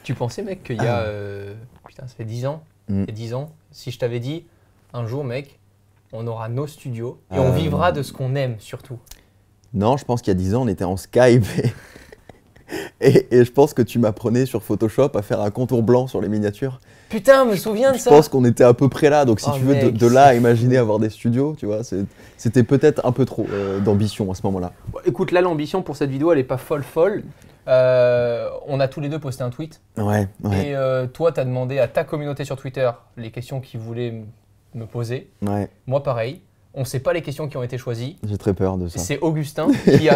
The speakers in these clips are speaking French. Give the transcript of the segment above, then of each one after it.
Tu pensais, mec, qu'il y a... putain, ça fait 10 ans. Il y a 10 ans, si je t'avais dit, un jour, mec, on aura nos studios et on vivra de ce qu'on aime, surtout. Non, je pense qu'il y a 10 ans, on était en Skype et je pense que tu m'apprenais sur Photoshop à faire un contour blanc sur les miniatures. Putain, me souviens de ça. Je pense qu'on était à peu près là, donc si tu veux, mec, de là à imaginer avoir des studios, tu vois, c'était peut-être un peu trop d'ambition à ce moment-là. Bon, écoute, là, l'ambition pour cette vidéo, elle est pas folle. On a tous les deux posté un tweet. Ouais. Et toi, tu as demandé à ta communauté sur Twitter les questions qu'ils voulaient me poser. Ouais. Moi, pareil. On ne sait pas les questions qui ont été choisies. J'ai très peur de ça. C'est Augustin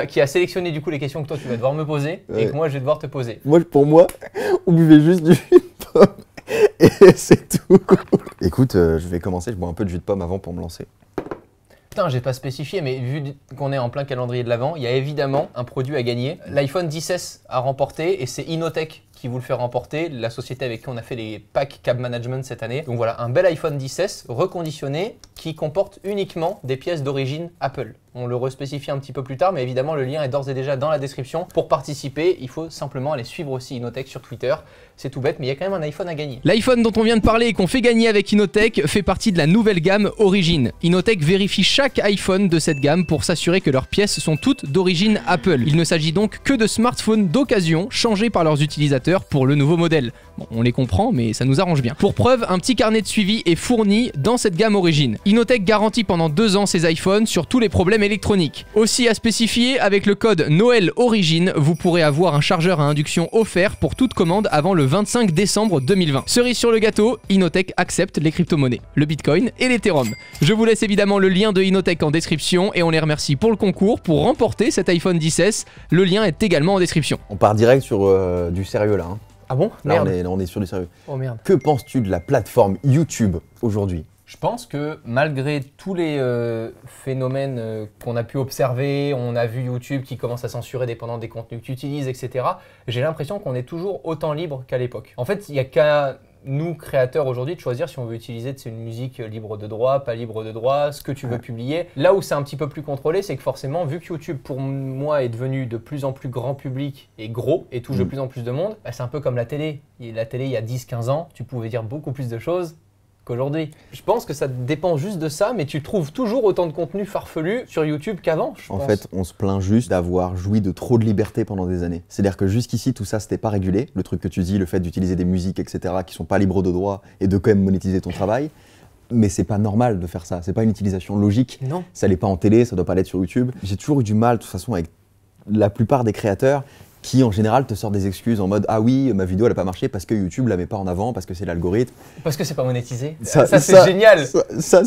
qui a sélectionné du coup les questions que toi tu vas devoir me poser et que moi je vais devoir te poser. Pour moi, on buvait juste du jus de pomme et c'est tout. Écoute, je vais commencer, je bois un peu de jus de pomme avant pour me lancer. Putain, j'ai pas spécifié, mais vu qu'on est en plein calendrier de l'Avent, il y a évidemment un produit à gagner. L'iPhone XS à remporter et c'est Innotech qui vous le fait remporter, la société avec qui on a fait les packs Cab Management cette année. Donc voilà, un bel iPhone XS reconditionné qui comporte uniquement des pièces d'origine Apple. On le respécifie un petit peu plus tard, mais évidemment le lien est d'ores et déjà dans la description. Pour participer, il faut simplement aller suivre aussi Innotech sur Twitter. C'est tout bête, mais il y a quand même un iPhone à gagner. L'iPhone dont on vient de parler et qu'on fait gagner avec Innotech fait partie de la nouvelle gamme Origin. Innotech vérifie chaque iPhone de cette gamme pour s'assurer que leurs pièces sont toutes d'origine Apple. Il ne s'agit donc que de smartphones d'occasion changés par leurs utilisateurs pour le nouveau modèle. Bon, on les comprend, mais ça nous arrange bien. Pour preuve, un petit carnet de suivi est fourni dans cette gamme Origin. Innotech garantit pendant 2 ans ses iPhones sur tous les problèmes électroniques. Aussi à spécifier, avec le code Noël Origin, vous pourrez avoir un chargeur à induction offert pour toute commande avant le 25 décembre 2020. Cerise sur le gâteau, Innotech accepte les crypto-monnaies, le Bitcoin et l'Ethereum. Je vous laisse évidemment le lien de Innotech en description et on les remercie pour le concours pour remporter cet iPhone XS. Le lien est également en description. On part direct sur du sérieux là. Hein. Ah bon? Là, Merde. on est sur du sérieux. Oh merde. Que penses-tu de la plateforme YouTube aujourd'hui? Je pense que malgré tous les phénomènes qu'on a pu observer, on a vu YouTube qui commence à censurer dépendant des contenus que tu utilises, etc. J'ai l'impression qu'on est toujours autant libre qu'à l'époque. En fait, il n'y a qu'à nous, créateurs aujourd'hui, de choisir si on veut utiliser une musique libre de droit, pas libre de droit, ce que tu veux publier. Là où c'est un petit peu plus contrôlé, c'est que forcément, vu que YouTube, pour moi, est devenu de plus en plus grand public et gros et touche de plus en plus de monde, bah, c'est un peu comme la télé. Et la télé, il y a 10-15 ans, tu pouvais dire beaucoup plus de choses qu'aujourd'hui. Je pense que ça dépend juste de ça, mais tu trouves toujours autant de contenu farfelu sur YouTube qu'avant, je pense. En fait, on se plaint juste d'avoir joui de trop de liberté pendant des années. C'est-à-dire que jusqu'ici, tout ça, c'était pas régulé. Le truc que tu dis, le fait d'utiliser des musiques, etc., qui sont pas libres de droit et de quand même monétiser ton travail. Mais c'est pas normal de faire ça. C'est pas une utilisation logique. Non. Ça l'est pas en télé, ça doit pas l'être sur YouTube. J'ai toujours eu du mal, de toute façon, avec la plupart des créateurs qui en général te sortent des excuses en mode « Ah oui, ma vidéo elle a pas marché parce que YouTube la met pas en avant, parce que c'est l'algorithme. » Parce que c'est pas monétisé. Ça c'est génial.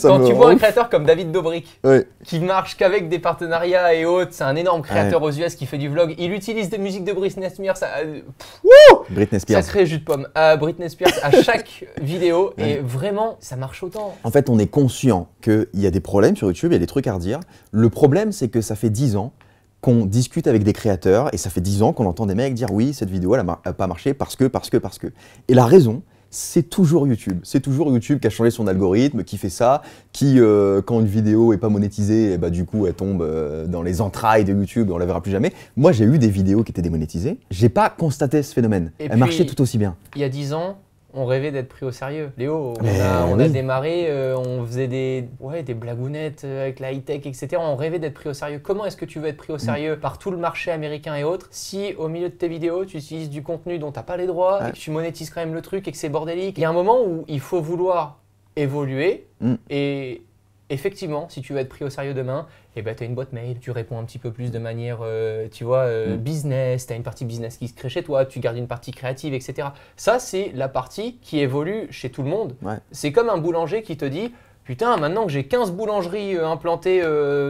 Quand tu vois un créateur comme David Dobrik, qui marche qu'avec des partenariats et autres, c'est un énorme créateur aux US qui fait du vlog, il utilise des musiques de Britney Spears. Britney Spears. Sacré jus de pomme. Britney Spears à chaque vidéo et vraiment, ça marche autant. En fait, on est conscient qu'il y a des problèmes sur YouTube, il y a des trucs à redire. Le problème, c'est que ça fait 10 ans qu'on discute avec des créateurs et ça fait 10 ans qu'on entend des mecs dire oui, cette vidéo elle a pas marché parce que. Et la raison, c'est toujours YouTube. C'est toujours YouTube qui a changé son algorithme, qui fait ça, qui quand une vidéo est pas monétisée, et bah, du coup elle tombe dans les entrailles de YouTube et on la verra plus jamais. Moi j'ai eu des vidéos qui étaient démonétisées, j'ai pas constaté ce phénomène. Elle marchait tout aussi bien. Il y a 10 ans, on rêvait d'être pris au sérieux. Léo, on a démarré, on faisait des blagounettes avec la high-tech, etc. On rêvait d'être pris au sérieux. Comment est-ce que tu veux être pris au sérieux par tout le marché américain et autres si au milieu de tes vidéos, tu utilises du contenu dont tu n'as pas les droits et que tu monétises quand même le truc et que c'est bordélique? Il y a un moment où il faut vouloir évoluer et effectivement, si tu veux être pris au sérieux demain, eh ben, tu as une boîte mail, tu réponds un petit peu plus de manière, tu vois, business, tu as une partie business qui se crée chez toi, tu gardes une partie créative, etc. Ça, c'est la partie qui évolue chez tout le monde. C'est comme un boulanger qui te dit « Putain, maintenant que j'ai 15 boulangeries implantées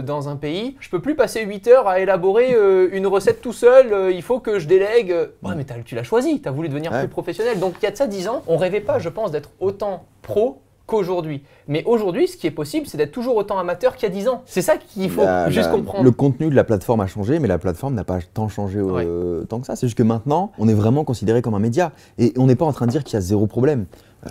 dans un pays, je peux plus passer 8 heures à élaborer une recette tout seul, il faut que je délègue. » Ouais, mais tu l'as choisi, tu as voulu devenir plus professionnel. Donc, il y a de ça 10 ans, on rêvait pas, je pense, d'être autant pro qu'aujourd'hui. Mais aujourd'hui, ce qui est possible, c'est d'être toujours autant amateur qu'il y a 10 ans. C'est ça qu'il faut juste comprendre. Le contenu de la plateforme a changé, mais la plateforme n'a pas tant changé tant que ça. C'est juste que maintenant, on est vraiment considéré comme un média. Et on n'est pas en train de dire qu'il y a zéro problème.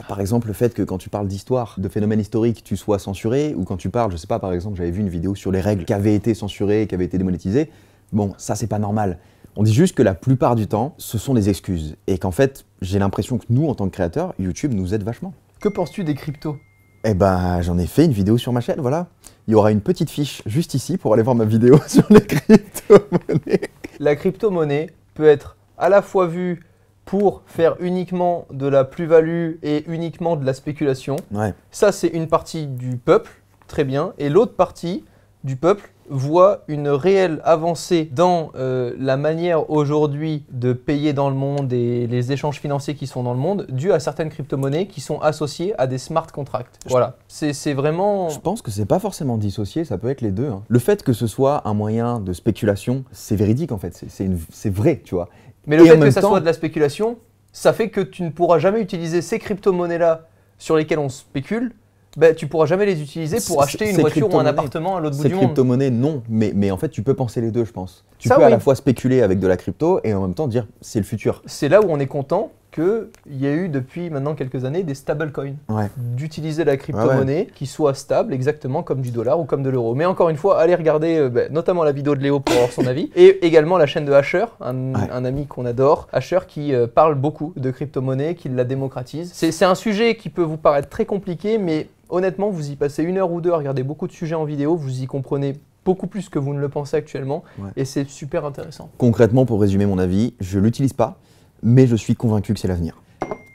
Par exemple, le fait que quand tu parles d'histoire, de phénomènes historiques, tu sois censuré, ou quand tu parles, je sais pas, par exemple, j'avais vu une vidéo sur les règles qui avaient été censurées, qui avaient été démonétisées. Bon, ça, c'est pas normal. On dit juste que la plupart du temps, ce sont des excuses. Et qu'en fait, j'ai l'impression que nous, en tant que créateurs, YouTube nous aide vachement. Que penses-tu des cryptos? Eh ben, j'en ai fait une vidéo sur ma chaîne, voilà. Il y aura une petite fiche juste ici pour aller voir ma vidéo sur les crypto-monnaies. La crypto-monnaie peut être à la fois vue pour faire uniquement de la plus-value et uniquement de la spéculation. Ouais. Ça, c'est une partie du peuple, très bien. Et l'autre partie du peuple voit une réelle avancée dans la manière aujourd'hui de payer dans le monde et les échanges financiers qui sont dans le monde, dû à certaines crypto-monnaies qui sont associées à des smart contracts. Voilà, c'est vraiment... Je pense que c'est pas forcément dissocié, ça peut être les deux. Hein. Le fait que ce soit un moyen de spéculation, c'est véridique en fait, c'est vrai, tu vois. Mais le fait que ça soit de la spéculation, ça fait que tu ne pourras jamais utiliser ces crypto-monnaies-là sur lesquelles on spécule. Bah, tu pourras jamais les utiliser pour acheter une voiture ou un appartement à l'autre bout du monde. Ces crypto-monnaies, non, mais en fait, tu peux penser les deux, je pense. Tu peux à la fois spéculer avec de la crypto et en même temps dire c'est le futur. C'est là où on est content qu'il y a eu depuis maintenant quelques années des stablecoins. Ouais. D'utiliser la crypto-monnaie qui soit stable exactement comme du dollar ou comme de l'euro. Mais encore une fois, allez regarder notamment la vidéo de Léo pour avoir son avis. Et également la chaîne de Asher, un ami qu'on adore. Asher qui parle beaucoup de crypto-monnaie, qui la démocratise. C'est un sujet qui peut vous paraître très compliqué, mais honnêtement, vous y passez 1 heure ou 2 à regarder beaucoup de sujets en vidéo, vous y comprenez beaucoup plus que vous ne le pensez actuellement, et c'est super intéressant. Concrètement, pour résumer mon avis, je ne l'utilise pas, mais je suis convaincu que c'est l'avenir.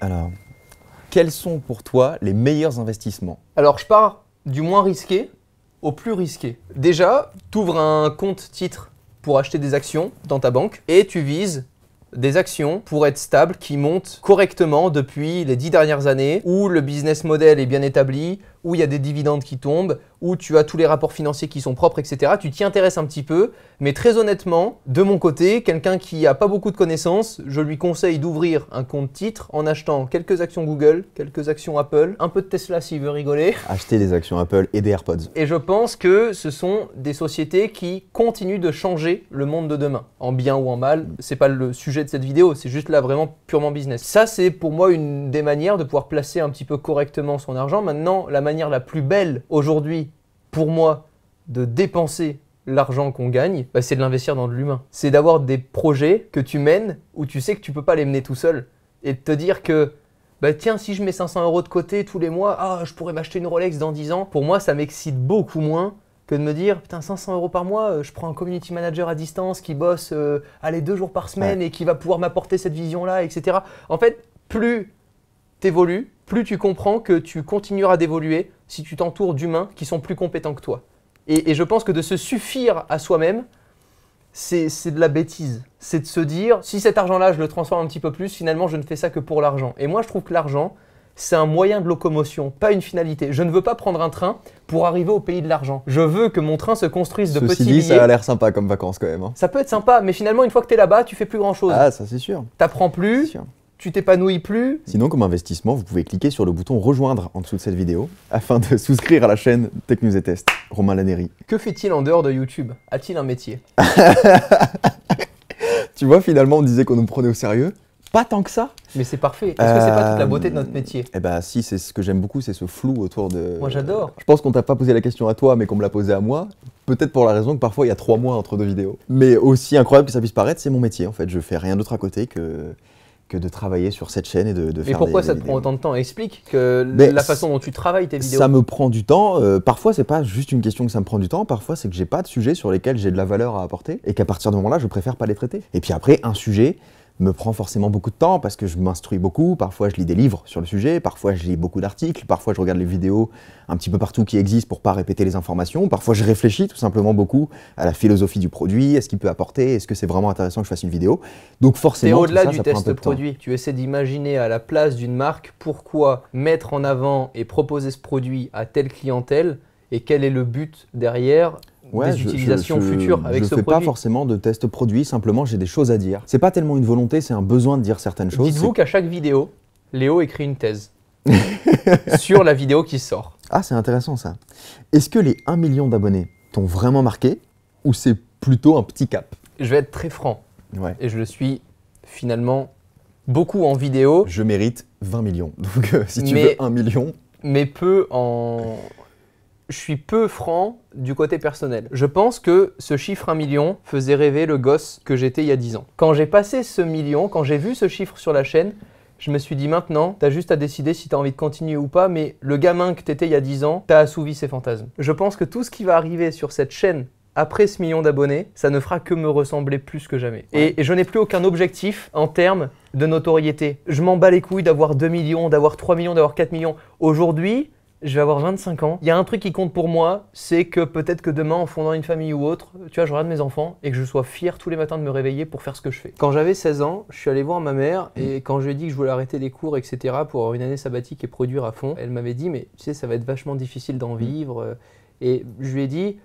Alors, quels sont pour toi les meilleurs investissements? Alors, je pars du moins risqué au plus risqué. Déjà, tu ouvres un compte titre pour acheter des actions dans ta banque, et tu vises des actions pour être stables qui montent correctement depuis les 10 dernières années, où le business model est bien établi, où il y a des dividendes qui tombent, où tu as tous les rapports financiers qui sont propres, etc. Tu t'y intéresses un petit peu, mais très honnêtement, de mon côté, quelqu'un qui n'a pas beaucoup de connaissances, je lui conseille d'ouvrir un compte titre en achetant quelques actions Google, quelques actions Apple, un peu de Tesla s'il veut rigoler. Acheter des actions Apple et des AirPods. Et je pense que ce sont des sociétés qui continuent de changer le monde de demain, en bien ou en mal. C'est pas le sujet de cette vidéo, c'est juste là vraiment purement business. Ça, c'est pour moi une des manières de pouvoir placer un petit peu correctement son argent. Maintenant, la manière la plus belle aujourd'hui pour moi de dépenser l'argent qu'on gagne, c'est de l'investir dans de l'humain. C'est d'avoir des projets que tu mènes où tu sais que tu peux pas les mener tout seul et de te dire que tiens, si je mets 500 € de côté tous les mois, je pourrais m'acheter une Rolex dans 10 ans. Pour moi, ça m'excite beaucoup moins que de me dire putain, 500 € par mois, je prends un community manager à distance qui bosse 2 jours par semaine et qui va pouvoir m'apporter cette vision-là, etc. En fait, plus tu évolues, plus tu comprends que tu continueras d'évoluer si tu t'entoures d'humains qui sont plus compétents que toi. Et je pense que de se suffire à soi-même, c'est de la bêtise. C'est de se dire, si cet argent-là, je le transforme un petit peu plus, finalement, je ne fais ça que pour l'argent. Et moi, je trouve que l'argent, c'est un moyen de locomotion, pas une finalité. Je ne veux pas prendre un train pour arriver au pays de l'argent. Je veux que mon train se construise de petits billets. Ça a l'air sympa comme vacances quand même. Hein. Ça peut être sympa, mais finalement, une fois que tu es là-bas, tu fais plus grand-chose. Ah, ça c'est sûr. T'apprends plus. Tu t'épanouis plus. Sinon, comme investissement, vous pouvez cliquer sur le bouton rejoindre en dessous de cette vidéo afin de souscrire à la chaîne Tech News et Test. Romain Lannéry. Que fait-il en dehors de YouTube? A-t-il un métier? Tu vois, finalement, on disait qu'on nous prenait au sérieux. Pas tant que ça. Mais c'est parfait. Est-ce que c'est pas toute la beauté de notre métier? Eh ben si, c'est ce que j'aime beaucoup, c'est ce flou autour de... Moi j'adore. Je pense qu'on t'a pas posé la question à toi, mais qu'on me l'a posée à moi. Peut-être pour la raison que parfois il y a 3 mois entre 2 vidéos. Mais aussi incroyable que ça puisse paraître, c'est mon métier en fait. Je fais rien d'autre à côté que de travailler sur cette chaîne et de faire des vidéos. Mais pourquoi ça te prend autant de temps? Explique la façon dont tu travailles tes vidéos. Ça me prend du temps. Parfois, c'est pas juste une question que ça me prend du temps. Parfois, c'est que j'ai pas de sujet sur lesquels j'ai de la valeur à apporter et qu'à partir de ce moment-là, je préfère pas les traiter. Et puis après, un sujet me prend forcément beaucoup de temps parce que je m'instruis beaucoup. Parfois, je lis des livres sur le sujet. Parfois, je lis beaucoup d'articles. Parfois, je regarde les vidéos un petit peu partout qui existent pour pas répéter les informations. Parfois, je réfléchis tout simplement beaucoup à la philosophie du produit. Est-ce qu'il peut apporter? Est-ce que c'est vraiment intéressant que je fasse une vidéo? Donc forcément, au-delà du test produit. Tu essaies d'imaginer à la place d'une marque pourquoi mettre en avant et proposer ce produit à telle clientèle et quel est le but derrière. Des utilisations futures avec ce produit. Je ne fais pas forcément de test produit, simplement j'ai des choses à dire. C'est pas tellement une volonté, c'est un besoin de dire certaines choses. Dites-vous qu'à chaque vidéo, Léo écrit une thèse sur la vidéo qui sort. Ah, c'est intéressant ça. Est-ce que les 1 million d'abonnés t'ont vraiment marqué ou c'est plutôt un petit cap? Je vais être très franc. Et je le suis finalement beaucoup en vidéo. Je mérite 20 millions. Donc si tu veux 1 million. Mais peu en je suis peu franc du côté personnel. Je pense que ce chiffre 1 million faisait rêver le gosse que j'étais il y a 10 ans. Quand j'ai passé ce million, quand j'ai vu ce chiffre sur la chaîne, je me suis dit maintenant, t'as juste à décider si t'as envie de continuer ou pas, mais le gamin que t'étais il y a 10 ans, t'as assouvi ses fantasmes. Je pense que tout ce qui va arriver sur cette chaîne après ce million d'abonnés, ça ne fera que me ressembler plus que jamais. Et je n'ai plus aucun objectif en termes de notoriété. Je m'en bats les couilles d'avoir 2 millions, d'avoir 3 millions, d'avoir 4 millions. Aujourd'hui, je vais avoir 25 ans. Il y a un truc qui compte pour moi, c'est que peut-être que demain, en fondant une famille ou autre, tu vois, je regarde mes enfants et que je sois fier tous les matins de me réveiller pour faire ce que je fais. Quand j'avais 16 ans, je suis allé voir ma mère et quand je lui ai dit que je voulais arrêter les cours, etc., pour avoir une année sabbatique et produire à fond, elle m'avait dit, mais tu sais, ça va être vachement difficile d'en vivre. Et je lui ai dit,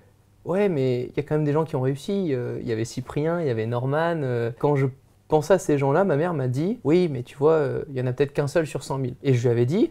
ouais, mais il y a quand même des gens qui ont réussi. Il y avait Cyprien, il y avait Norman. Quand je pensais à ces gens-là, ma mère m'a dit, oui, mais tu vois, il y en a peut-être qu'un seul sur 100 000. Et je lui avais dit,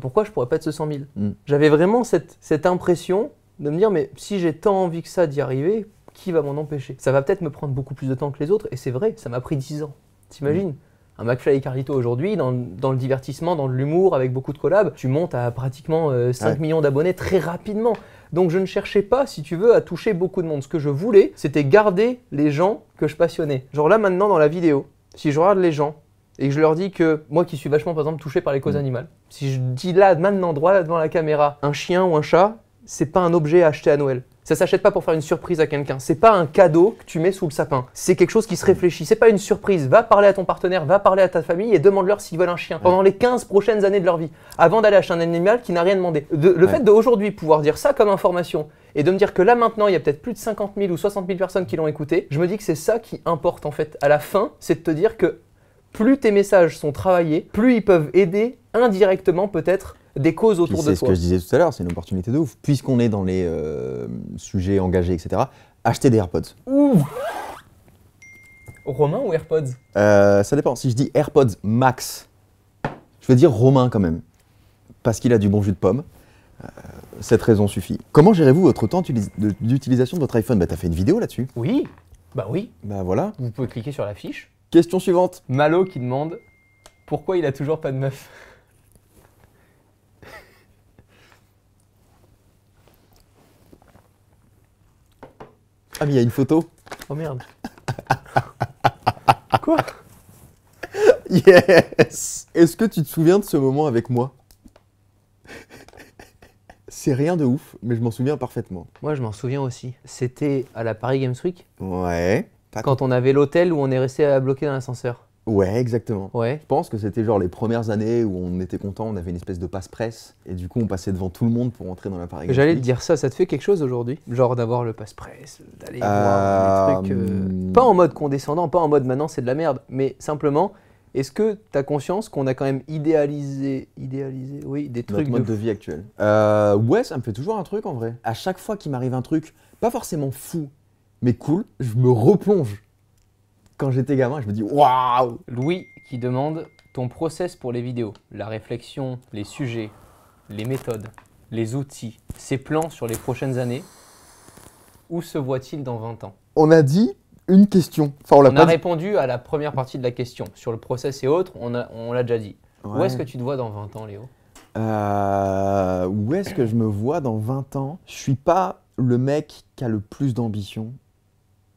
pourquoi je pourrais pas être ce 100 000 J'avais vraiment cette impression de me dire, mais si j'ai tant envie que ça d'y arriver, qui va m'en empêcher? Ça va peut-être me prendre beaucoup plus de temps que les autres, et c'est vrai, ça m'a pris 10 ans. T'imagines un McFly et Carlito aujourd'hui, dans le divertissement, dans l'humour, avec beaucoup de collabs, tu montes à pratiquement 5 millions d'abonnés très rapidement. Donc je ne cherchais pas, si tu veux, à toucher beaucoup de monde. Ce que je voulais, c'était garder les gens que je passionnais. Genre là, maintenant, dans la vidéo, si je regarde les gens, et que je leur dis que moi qui suis vachement par exemple touché par les causes animales, si je dis là, maintenant, droit là devant la caméra, un chien ou un chat, c'est pas un objet à acheter à Noël. Ça s'achète pas pour faire une surprise à quelqu'un. C'est pas un cadeau que tu mets sous le sapin. C'est quelque chose qui se réfléchit. C'est pas une surprise. Va parler à ton partenaire, va parler à ta famille et demande-leur s'ils veulent un chien pendant les 15 prochaines années de leur vie, avant d'aller acheter un animal qui n'a rien demandé. Le fait d'aujourd'hui pouvoir dire ça comme information et de me dire que là maintenant il y a peut-être plus de 50 000 ou 60 000 personnes qui l'ont écouté, je me dis que c'est ça qui importe en fait. À la fin, c'est de te dire que plus tes messages sont travaillés, plus ils peuvent aider indirectement peut-être des causes autour de toi. C'est ce que je disais tout à l'heure, c'est une opportunité de ouf. Puisqu'on est dans les sujets engagés, etc., acheter des AirPods. Ouh. Romain ou AirPods? Ça dépend. Si je dis AirPods Max, je vais dire Romain quand même. Parce qu'il a du bon jus de pomme. Cette raison suffit. Comment gérez-vous votre temps d'utilisation de votre iPhone? T'as fait une vidéo là-dessus? Oui. Bah oui. Bah voilà. Vous pouvez cliquer sur la fiche. Question suivante. Malo qui demande pourquoi il a toujours pas de meuf. Ah mais il y a une photo. Oh merde. Quoi? Yes. Est-ce que tu te souviens de ce moment avec moi? C'est rien de ouf, mais je m'en souviens parfaitement. Moi je m'en souviens aussi. C'était à la Paris Games Week. Ouais. Quand on avait l'hôtel où on est resté bloqué dans l'ascenseur. Ouais, exactement. Ouais. Je pense que c'était genre les premières années où on était content, on avait une espèce de passe-presse, et du coup on passait devant tout le monde pour entrer dans la Paris Games Week. J'allais te dire ça te fait quelque chose aujourd'hui? Genre d'avoir le passe-presse, d'aller voir des trucs... Pas en mode condescendant, pas en mode maintenant c'est de la merde, mais simplement, est-ce que tu as conscience qu'on a quand même idéalisé, oui, des trucs notre mode de vie actuel? Ouais, ça me fait toujours un truc en vrai. À chaque fois qu'il m'arrive un truc, pas forcément fou, mais cool, je me replonge. Quand j'étais gamin, je me dis waouh! Louis qui demande ton process pour les vidéos, la réflexion, les sujets, les méthodes, les outils, ses plans sur les prochaines années. Où se voit-il dans 20 ans? On a dit une question. Enfin, on a répondu à la première partie de la question. Sur le process et autres, on l'a déjà dit. Ouais. Où est-ce que tu te vois dans 20 ans, Léo? Où est-ce que je me vois dans 20 ans? Je suis pas le mec qui a le plus d'ambition.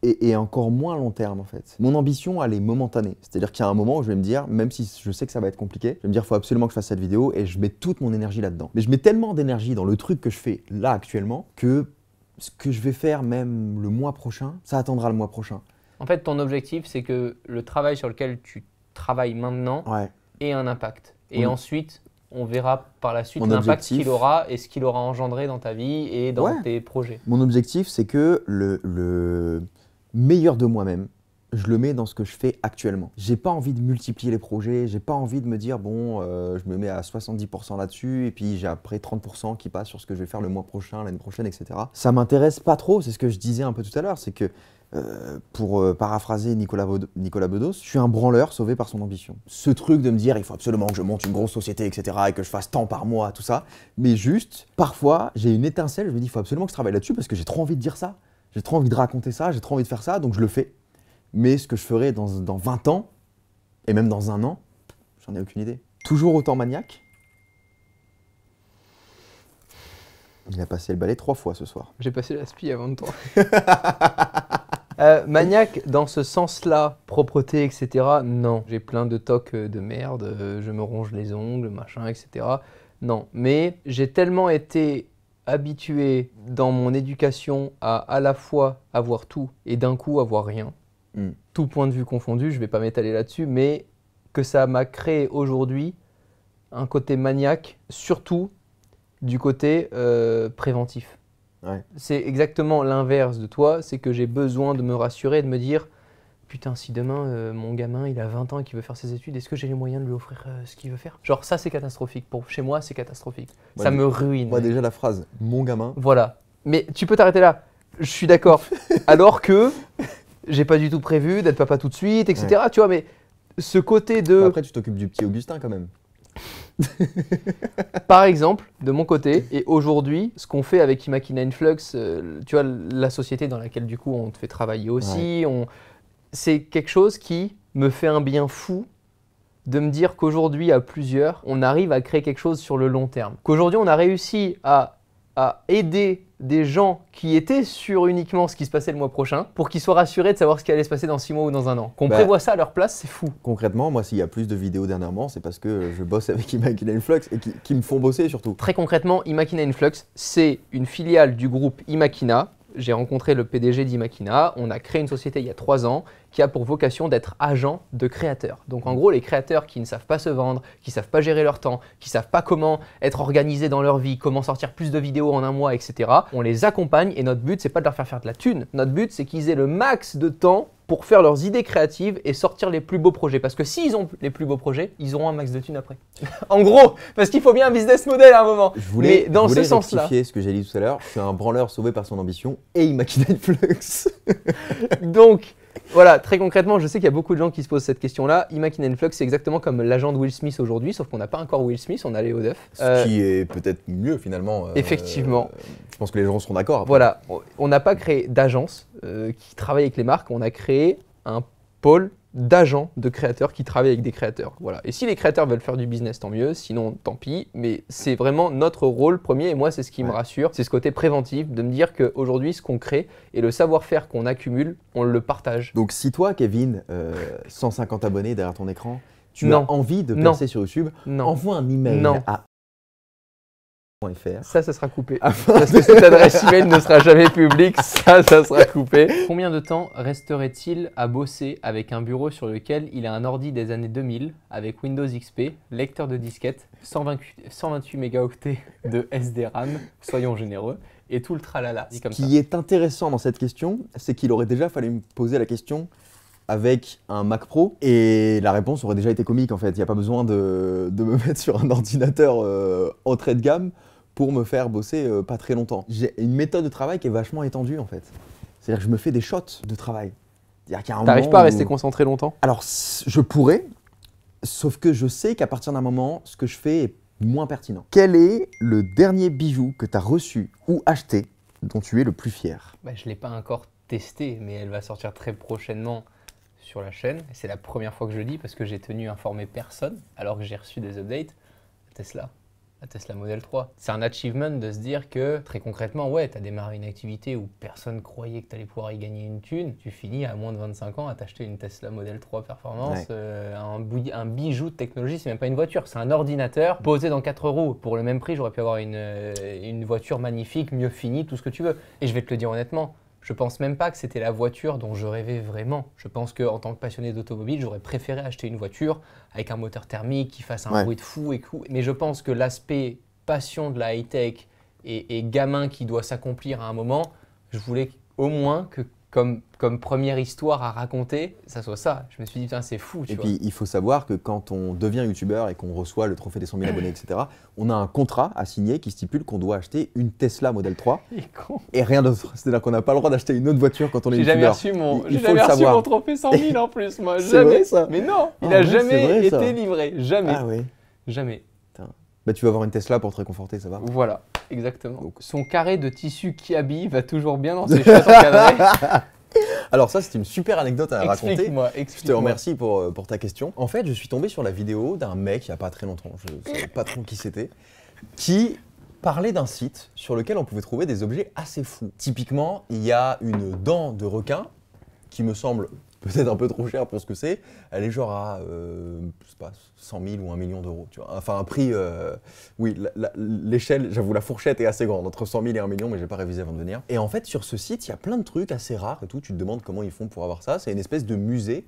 Et encore moins à long terme en fait. Mon ambition, elle est momentanée. C'est-à-dire qu'il y a un moment où je vais me dire, même si je sais que ça va être compliqué, je vais me dire, il faut absolument que je fasse cette vidéo et je mets toute mon énergie là-dedans. Mais je mets tellement d'énergie dans le truc que je fais là actuellement que ce que je vais faire même le mois prochain, ça attendra le mois prochain. En fait, ton objectif, c'est que le travail sur lequel tu travailles maintenant ait un impact. Et ensuite, on verra par la suite l'impact qu'il aura et ce qu'il aura engendré dans ta vie et dans tes projets. Mon objectif, c'est que le meilleur de moi-même, je le mets dans ce que je fais actuellement. J'ai pas envie de multiplier les projets, j'ai pas envie de me dire bon, je me mets à 70% là-dessus et puis j'ai après 30% qui passe sur ce que je vais faire le mois prochain, l'année prochaine, etc. Ça m'intéresse pas trop, c'est ce que je disais un peu tout à l'heure, c'est que pour paraphraser Nicolas Bedos, je suis un branleur sauvé par son ambition. Ce truc de me dire il faut absolument que je monte une grosse société, etc. et que je fasse tant par mois, tout ça, mais juste, parfois, j'ai une étincelle, je me dis il faut absolument que je travaille là-dessus parce que j'ai trop envie de dire ça. J'ai trop envie de raconter ça, j'ai trop envie de faire ça, donc je le fais. Mais ce que je ferai dans 20 ans, et même dans 1 an, j'en ai aucune idée. Toujours autant maniaque? Il a passé le balai 3 fois ce soir. J'ai passé la spie avant de toi. Maniaque dans ce sens-là, propreté, etc. Non, j'ai plein de tocs de merde, je me ronge les ongles, machin, etc. Non, mais j'ai tellement été habitué dans mon éducation à la fois avoir tout et d'un coup avoir rien. Tout point de vue confondu, je vais pas m'étaler là-dessus, mais que ça m'a créé aujourd'hui un côté maniaque, surtout du côté préventif. Ouais. C'est exactement l'inverse de toi, c'est que j'ai besoin de me rassurer, de me dire putain, si demain mon gamin il a 20 ans et qu'il veut faire ses études, est-ce que j'ai les moyens de lui offrir ce qu'il veut faire? Genre ça c'est catastrophique, chez moi c'est catastrophique, ça me ruine. Moi déjà la phrase « mon gamin ». Voilà, mais tu peux t'arrêter là, je suis d'accord, alors que j'ai pas du tout prévu d'être papa tout de suite, etc. Ouais. Tu vois, mais ce côté de... Après tu t'occupes du petit Augustin quand même. Par exemple, de mon côté, et aujourd'hui, ce qu'on fait avec Imakina Influx, tu vois, la société dans laquelle du coup on te fait travailler aussi, c'est quelque chose qui me fait un bien fou de me dire qu'aujourd'hui, à plusieurs, on arrive à créer quelque chose sur le long terme. Qu'aujourd'hui, on a réussi à aider des gens qui étaient sur uniquement ce qui se passait le mois prochain pour qu'ils soient rassurés de savoir ce qui allait se passer dans 6 mois ou dans un an. Qu'on prévoit ça à leur place, c'est fou. Concrètement, moi, s'il y a plus de vidéos dernièrement, c'est parce que je bosse avec Imakina Influx et qui me font bosser surtout. Très concrètement, Imakina Influx, c'est une filiale du groupe Imakina. J'ai rencontré le PDG d'Imakina, on a créé une société il y a 3 ans qui a pour vocation d'être agent de créateurs. Donc en gros, les créateurs qui ne savent pas se vendre, qui ne savent pas gérer leur temps, qui ne savent pas comment être organisés dans leur vie, comment sortir plus de vidéos en un mois, etc. On les accompagne et notre but, c'est pas de leur faire de la thune. Notre but, c'est qu'ils aient le max de temps pour faire leurs idées créatives et sortir les plus beaux projets. Parce que s'ils ont les plus beaux projets, ils auront un max de thunes après. En gros, parce qu'il faut bien un business model à un moment. Je voulais rectifier ce que j'ai dit tout à l'heure. Je suis un branleur sauvé par son ambition et Imakina Influx. Donc, voilà, très concrètement, je sais qu'il y a beaucoup de gens qui se posent cette question-là. Imakina Influx, c'est exactement comme l'agent de Will Smith aujourd'hui, sauf qu'on n'a pas encore Will Smith, on a Léo Duff. Ce qui est peut-être mieux finalement. Effectivement. Je pense que les gens seront d'accord. Voilà, on n'a pas créé d'agence qui travaille avec les marques, on a créé un pôle d'agents de créateurs qui travaillent avec des créateurs. Voilà. Et si les créateurs veulent faire du business, tant mieux, sinon tant pis. Mais c'est vraiment notre rôle premier et moi c'est ce qui me rassure, c'est ce côté préventif de me dire qu'aujourd'hui ce qu'on crée et le savoir-faire qu'on accumule, on le partage. Donc si toi Kevin, 150 abonnés derrière ton écran, tu as envie de percer sur YouTube, envoie un email à Ça sera coupé. Parce que cette adresse email ne sera jamais publique, ça sera coupé. Combien de temps resterait-il à bosser avec un bureau sur lequel il a un ordi des années 2000 avec Windows XP, lecteur de disquette, 128 mégaoctets de SDRAM, soyons généreux, et tout le tralala. Ce qui est intéressant dans cette question, c'est qu'il aurait déjà fallu me poser la question avec un Mac Pro et la réponse aurait déjà été comique en fait. Il n'y a pas besoin de me mettre sur un ordinateur entrée de gamme pour me faire bosser pas très longtemps. J'ai une méthode de travail qui est vachement étendue en fait. C'est-à-dire que je me fais des shots de travail. T'arrives pas à rester concentré longtemps? Alors je pourrais, sauf que je sais qu'à partir d'un moment, ce que je fais est moins pertinent. Quel est le dernier bijou que tu as reçu ou acheté dont tu es le plus fier? Je ne l'ai pas encore testé, mais elle va sortir très prochainement sur la chaîne. C'est la première fois que je le dis parce que j'ai tenu informer personne alors que j'ai reçu des updates. La Tesla Model 3. C'est un achievement de se dire que, très concrètement, ouais, tu as démarré une activité où personne croyait que tu allais pouvoir y gagner une thune. Tu finis à moins de 25 ans à t'acheter une Tesla Model 3 Performance, un bijou de technologie, c'est même pas une voiture, c'est un ordinateur posé dans 4 roues. Pour le même prix, j'aurais pu avoir une voiture magnifique, mieux finie, tout ce que tu veux. Et je vais te le dire honnêtement, je pense même pas que c'était la voiture dont je rêvais vraiment. Je pense qu'en tant que passionné d'automobile, j'aurais préféré acheter une voiture avec un moteur thermique qui fasse un bruit de fou et tout. Mais je pense que l'aspect passion de la high-tech et gamin qui doit s'accomplir à un moment, je voulais au moins que comme première histoire à raconter, ça soit ça. Je me suis dit, putain, c'est fou. Et puis, il faut savoir que quand on devient youtubeur et qu'on reçoit le trophée des 100 000 abonnés, etc., on a un contrat à signer qui stipule qu'on doit acheter une Tesla Model 3 et rien d'autre. C'est-à-dire qu'on n'a pas le droit d'acheter une autre voiture quand on est youtubeur. J'ai jamais reçu mon trophée 100 000 en plus, moi. C'est vrai, ça. Mais non, il n'a jamais été livré. Jamais. Ah oui. Jamais. Tu vas avoir une Tesla pour te réconforter, ça va? Voilà, exactement. Donc, son carré de tissu Kiabi va toujours bien dans ses chaussures encadrées. Alors ça, c'est une super anecdote à raconter. Explique-moi. Je te remercie pour ta question. En fait, je suis tombé sur la vidéo d'un mec il n'y a pas très longtemps, je ne sais pas trop qui c'était, qui parler d'un site sur lequel on pouvait trouver des objets assez fous. Typiquement, il y a une dent de requin qui me semble peut-être un peu trop chère pour ce que c'est. Elle est genre à je sais pas, 100 000 ou 1 million d'euros. Enfin, un prix... oui, l'échelle, j'avoue, la fourchette est assez grande, entre 100 000 et 1 million, mais j'ai pas révisé avant de venir. Et en fait, sur ce site, il y a plein de trucs assez rares et tout. Tu te demandes comment ils font pour avoir ça. C'est une espèce de musée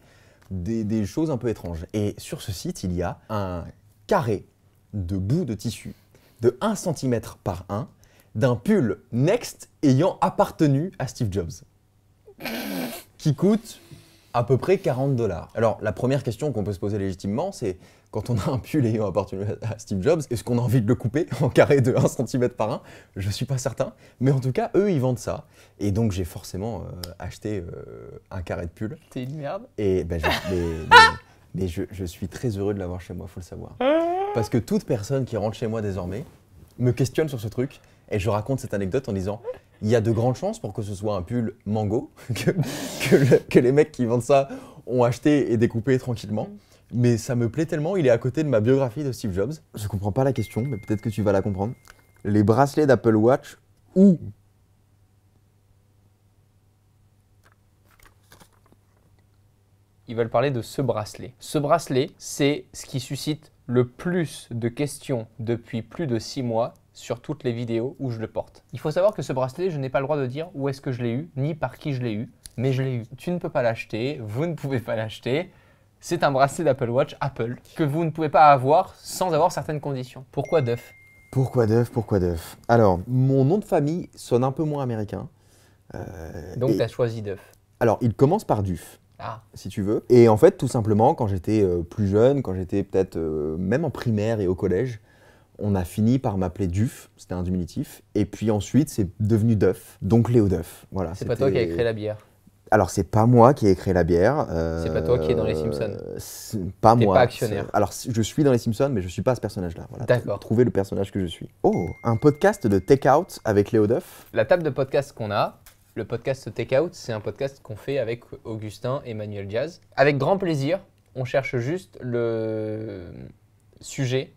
des choses un peu étranges. Et sur ce site, il y a un carré de bout de tissu de 1 cm par 1 d'un pull Next ayant appartenu à Steve Jobs, qui coûte à peu près 40 $. Alors, la première question qu'on peut se poser légitimement, c'est quand on a un pull ayant appartenu à Steve Jobs, est-ce qu'on a envie de le couper en carré de 1 cm par 1 ? Je suis pas certain, mais en tout cas, eux, ils vendent ça. Et donc, j'ai forcément acheté un carré de pull. T'es une merde. Et ben, mais je suis très heureux de l'avoir chez moi, faut le savoir. Parce que toute personne qui rentre chez moi désormais me questionne sur ce truc et je raconte cette anecdote en disant il y a de grandes chances pour que ce soit un pull Mango, que les mecs qui vendent ça ont acheté et découpé tranquillement. Mais ça me plaît tellement, il est à côté de ma biographie de Steve Jobs. Je comprends pas la question, mais peut-être que tu vas la comprendre. Les bracelets d'Apple Watch ou... Ils veulent parler de ce bracelet. Ce bracelet, c'est ce qui suscite le plus de questions depuis plus de 6 mois sur toutes les vidéos où je le porte. Il faut savoir que ce bracelet, je n'ai pas le droit de dire où est-ce que je l'ai eu, ni par qui je l'ai eu, mais je l'ai eu. Tu ne peux pas l'acheter, vous ne pouvez pas l'acheter. C'est un bracelet d'Apple Watch Apple que vous ne pouvez pas avoir sans avoir certaines conditions. Pourquoi Duff ? Pourquoi Duff ? Alors, mon nom de famille sonne un peu moins américain. Donc tu as choisi Duff. Alors, il commence par Duff. Ah. Si tu veux. Et en fait, tout simplement, quand j'étais plus jeune, quand j'étais peut-être même en primaire et au collège, on a fini par m'appeler Duff, c'était un diminutif. Et puis ensuite, c'est devenu Duff, donc Léo Duff. Voilà, c'est pas toi qui as créé la bière. Alors, c'est pas moi qui ai créé la bière. C'est pas toi qui es dans les Simpsons. Pas T'es moi. Pas actionnaire. Alors, je suis dans les Simpsons, mais je suis pas ce personnage-là. Voilà, d'accord. Trouver le personnage que je suis. Oh, un podcast de take-out avec Léo Duff. La table de podcast qu'on a, le podcast Take Out, c'est un podcast qu'on fait avec Augustin et Manuel Diaz. Avec grand plaisir, on cherche juste le sujet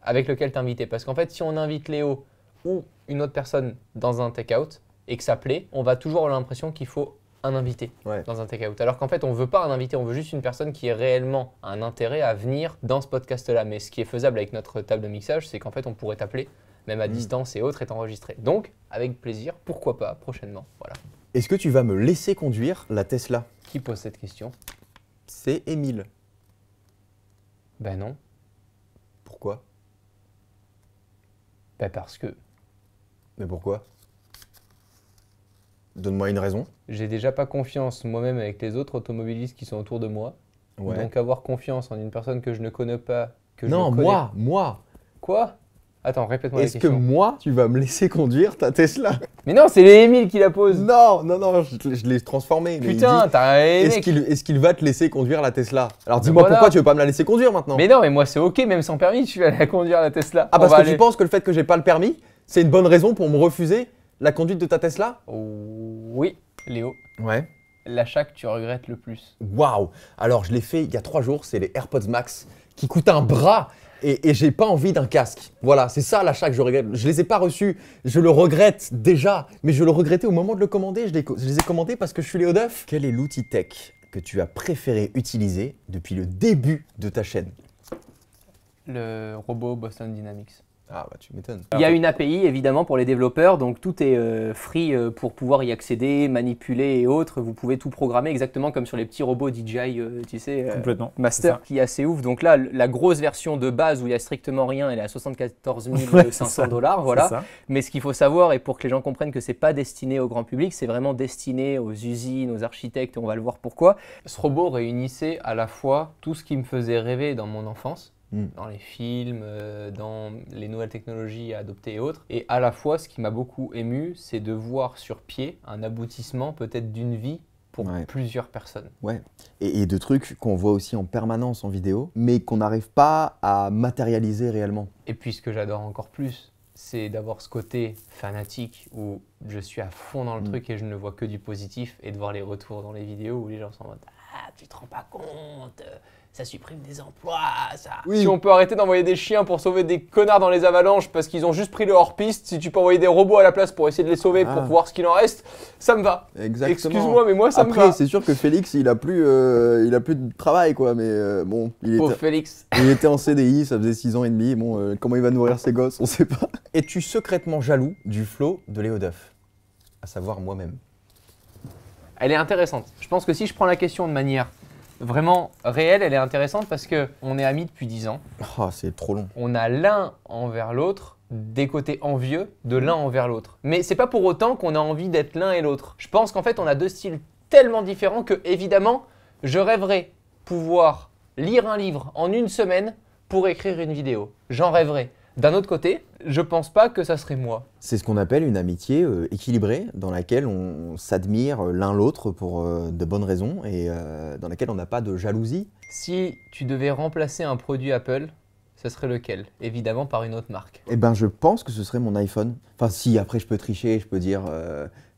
avec lequel t'inviter. Parce qu'en fait, si on invite Léo ou une autre personne dans un Take Out et que ça plaît, on va toujours avoir l'impression qu'il faut un invité dans un Take Out. Alors qu'en fait, on veut pas un invité, on veut juste une personne qui ait réellement un intérêt à venir dans ce podcast-là. Mais ce qui est faisable avec notre table de mixage, c'est qu'en fait, on pourrait t'appeler même à distance et autres, est enregistré. Donc, avec plaisir, pourquoi pas, prochainement. Voilà. Est-ce que tu vas me laisser conduire la Tesla ? Qui pose cette question ? C'est Émile. Ben non. Pourquoi ? Ben parce que... Mais pourquoi ? Donne-moi une raison. J'ai déjà pas confiance moi-même avec les autres automobilistes qui sont autour de moi. Ouais. Donc avoir confiance en une personne que je ne connais pas, que je non, ne connais... moi. Quoi ? Attends, répète-moi la question. Est-ce que moi, tu vas me laisser conduire ta Tesla ? Mais non, c'est Émile qui la pose. Non, je l'ai transformé. Putain, t'as aimé. Est-ce qu'il va te laisser conduire la Tesla ? Alors dis-moi pourquoi tu veux pas me la laisser conduire maintenant ? Mais non, mais moi c'est ok, même sans permis, tu vas la conduire la Tesla. Ah, parce que tu penses que le fait que j'ai pas le permis, c'est une bonne raison pour me refuser la conduite de ta Tesla ? Oui, Léo. Ouais. L'achat que tu regrettes le plus. Waouh ! Alors je l'ai fait il y a 3 jours, c'est les AirPods Max qui coûtent un bras. Et j'ai pas envie d'un casque. Voilà, c'est ça l'achat que je regrette. Je les ai pas reçus, je le regrette déjà, mais je le regrettais au moment de le commander. Je les ai commandés parce que je suis Léo Duff. Quel est l'outil tech que tu as préféré utiliser depuis le début de ta chaîne ? Le robot Boston Dynamics. Ah bah tu m'étonnes. Il y a une API évidemment pour les développeurs, donc tout est free pour pouvoir y accéder, manipuler et autres. Vous pouvez tout programmer exactement comme sur les petits robots DJI, tu sais, Master, qui est assez ouf. Donc là, la grosse version de base où il y a strictement rien, elle est à 74 500 $, voilà. Mais ce qu'il faut savoir, et pour que les gens comprennent que c'est pas destiné au grand public, c'est vraiment destiné aux usines, aux architectes, et on va le voir pourquoi. Ce robot réunissait à la fois tout ce qui me faisait rêver dans mon enfance, dans les films, dans les nouvelles technologies adoptées et autres. Et à la fois, ce qui m'a beaucoup ému, c'est de voir sur pied un aboutissement peut-être d'une vie pour plusieurs personnes. Ouais, et de trucs qu'on voit aussi en permanence en vidéo, mais qu'on n'arrive pas à matérialiser réellement. Et puis ce que j'adore encore plus, c'est d'avoir ce côté fanatique où je suis à fond dans le truc et je ne vois que du positif, et de voir les retours dans les vidéos où les gens sont en mode « Ah, tu te rends pas compte !» ça supprime des emplois, ça. Oui. Si on peut arrêter d'envoyer des chiens pour sauver des connards dans les avalanches parce qu'ils ont juste pris le hors-piste, si tu peux envoyer des robots à la place pour essayer de les sauver pour voir ce qu'il en reste, ça me va. Exactement. Excuse-moi, mais moi ça me va. Après, c'est sûr que Félix, il a plus de travail, quoi, mais bon, Félix. Il était en CDI, ça faisait 6 ans et demi, bon, comment il va nourrir ses gosses, on sait pas. Es-tu secrètement jaloux du flow de Léo Duff? À savoir moi-même. Elle est intéressante. Je pense que si je prends la question de manière vraiment réelle, elle est intéressante parce qu'on est amis depuis 10 ans. Oh, c'est trop long. On a l'un envers l'autre des côtés envieux de l'un envers l'autre. Mais c'est pas pour autant qu'on a envie d'être l'un et l'autre. Je pense qu'en fait, on a deux styles tellement différents que, évidemment, je rêverais pouvoir lire un livre en une semaine pour écrire une vidéo. J'en rêverais. D'un autre côté, je pense pas que ça serait moi. C'est ce qu'on appelle une amitié équilibrée, dans laquelle on s'admire l'un l'autre pour de bonnes raisons et dans laquelle on n'a pas de jalousie. Si tu devais remplacer un produit Apple, ce serait lequel? Évidemment par une autre marque. Eh ben, je pense que ce serait mon iPhone. Enfin, si, après je peux tricher, je peux dire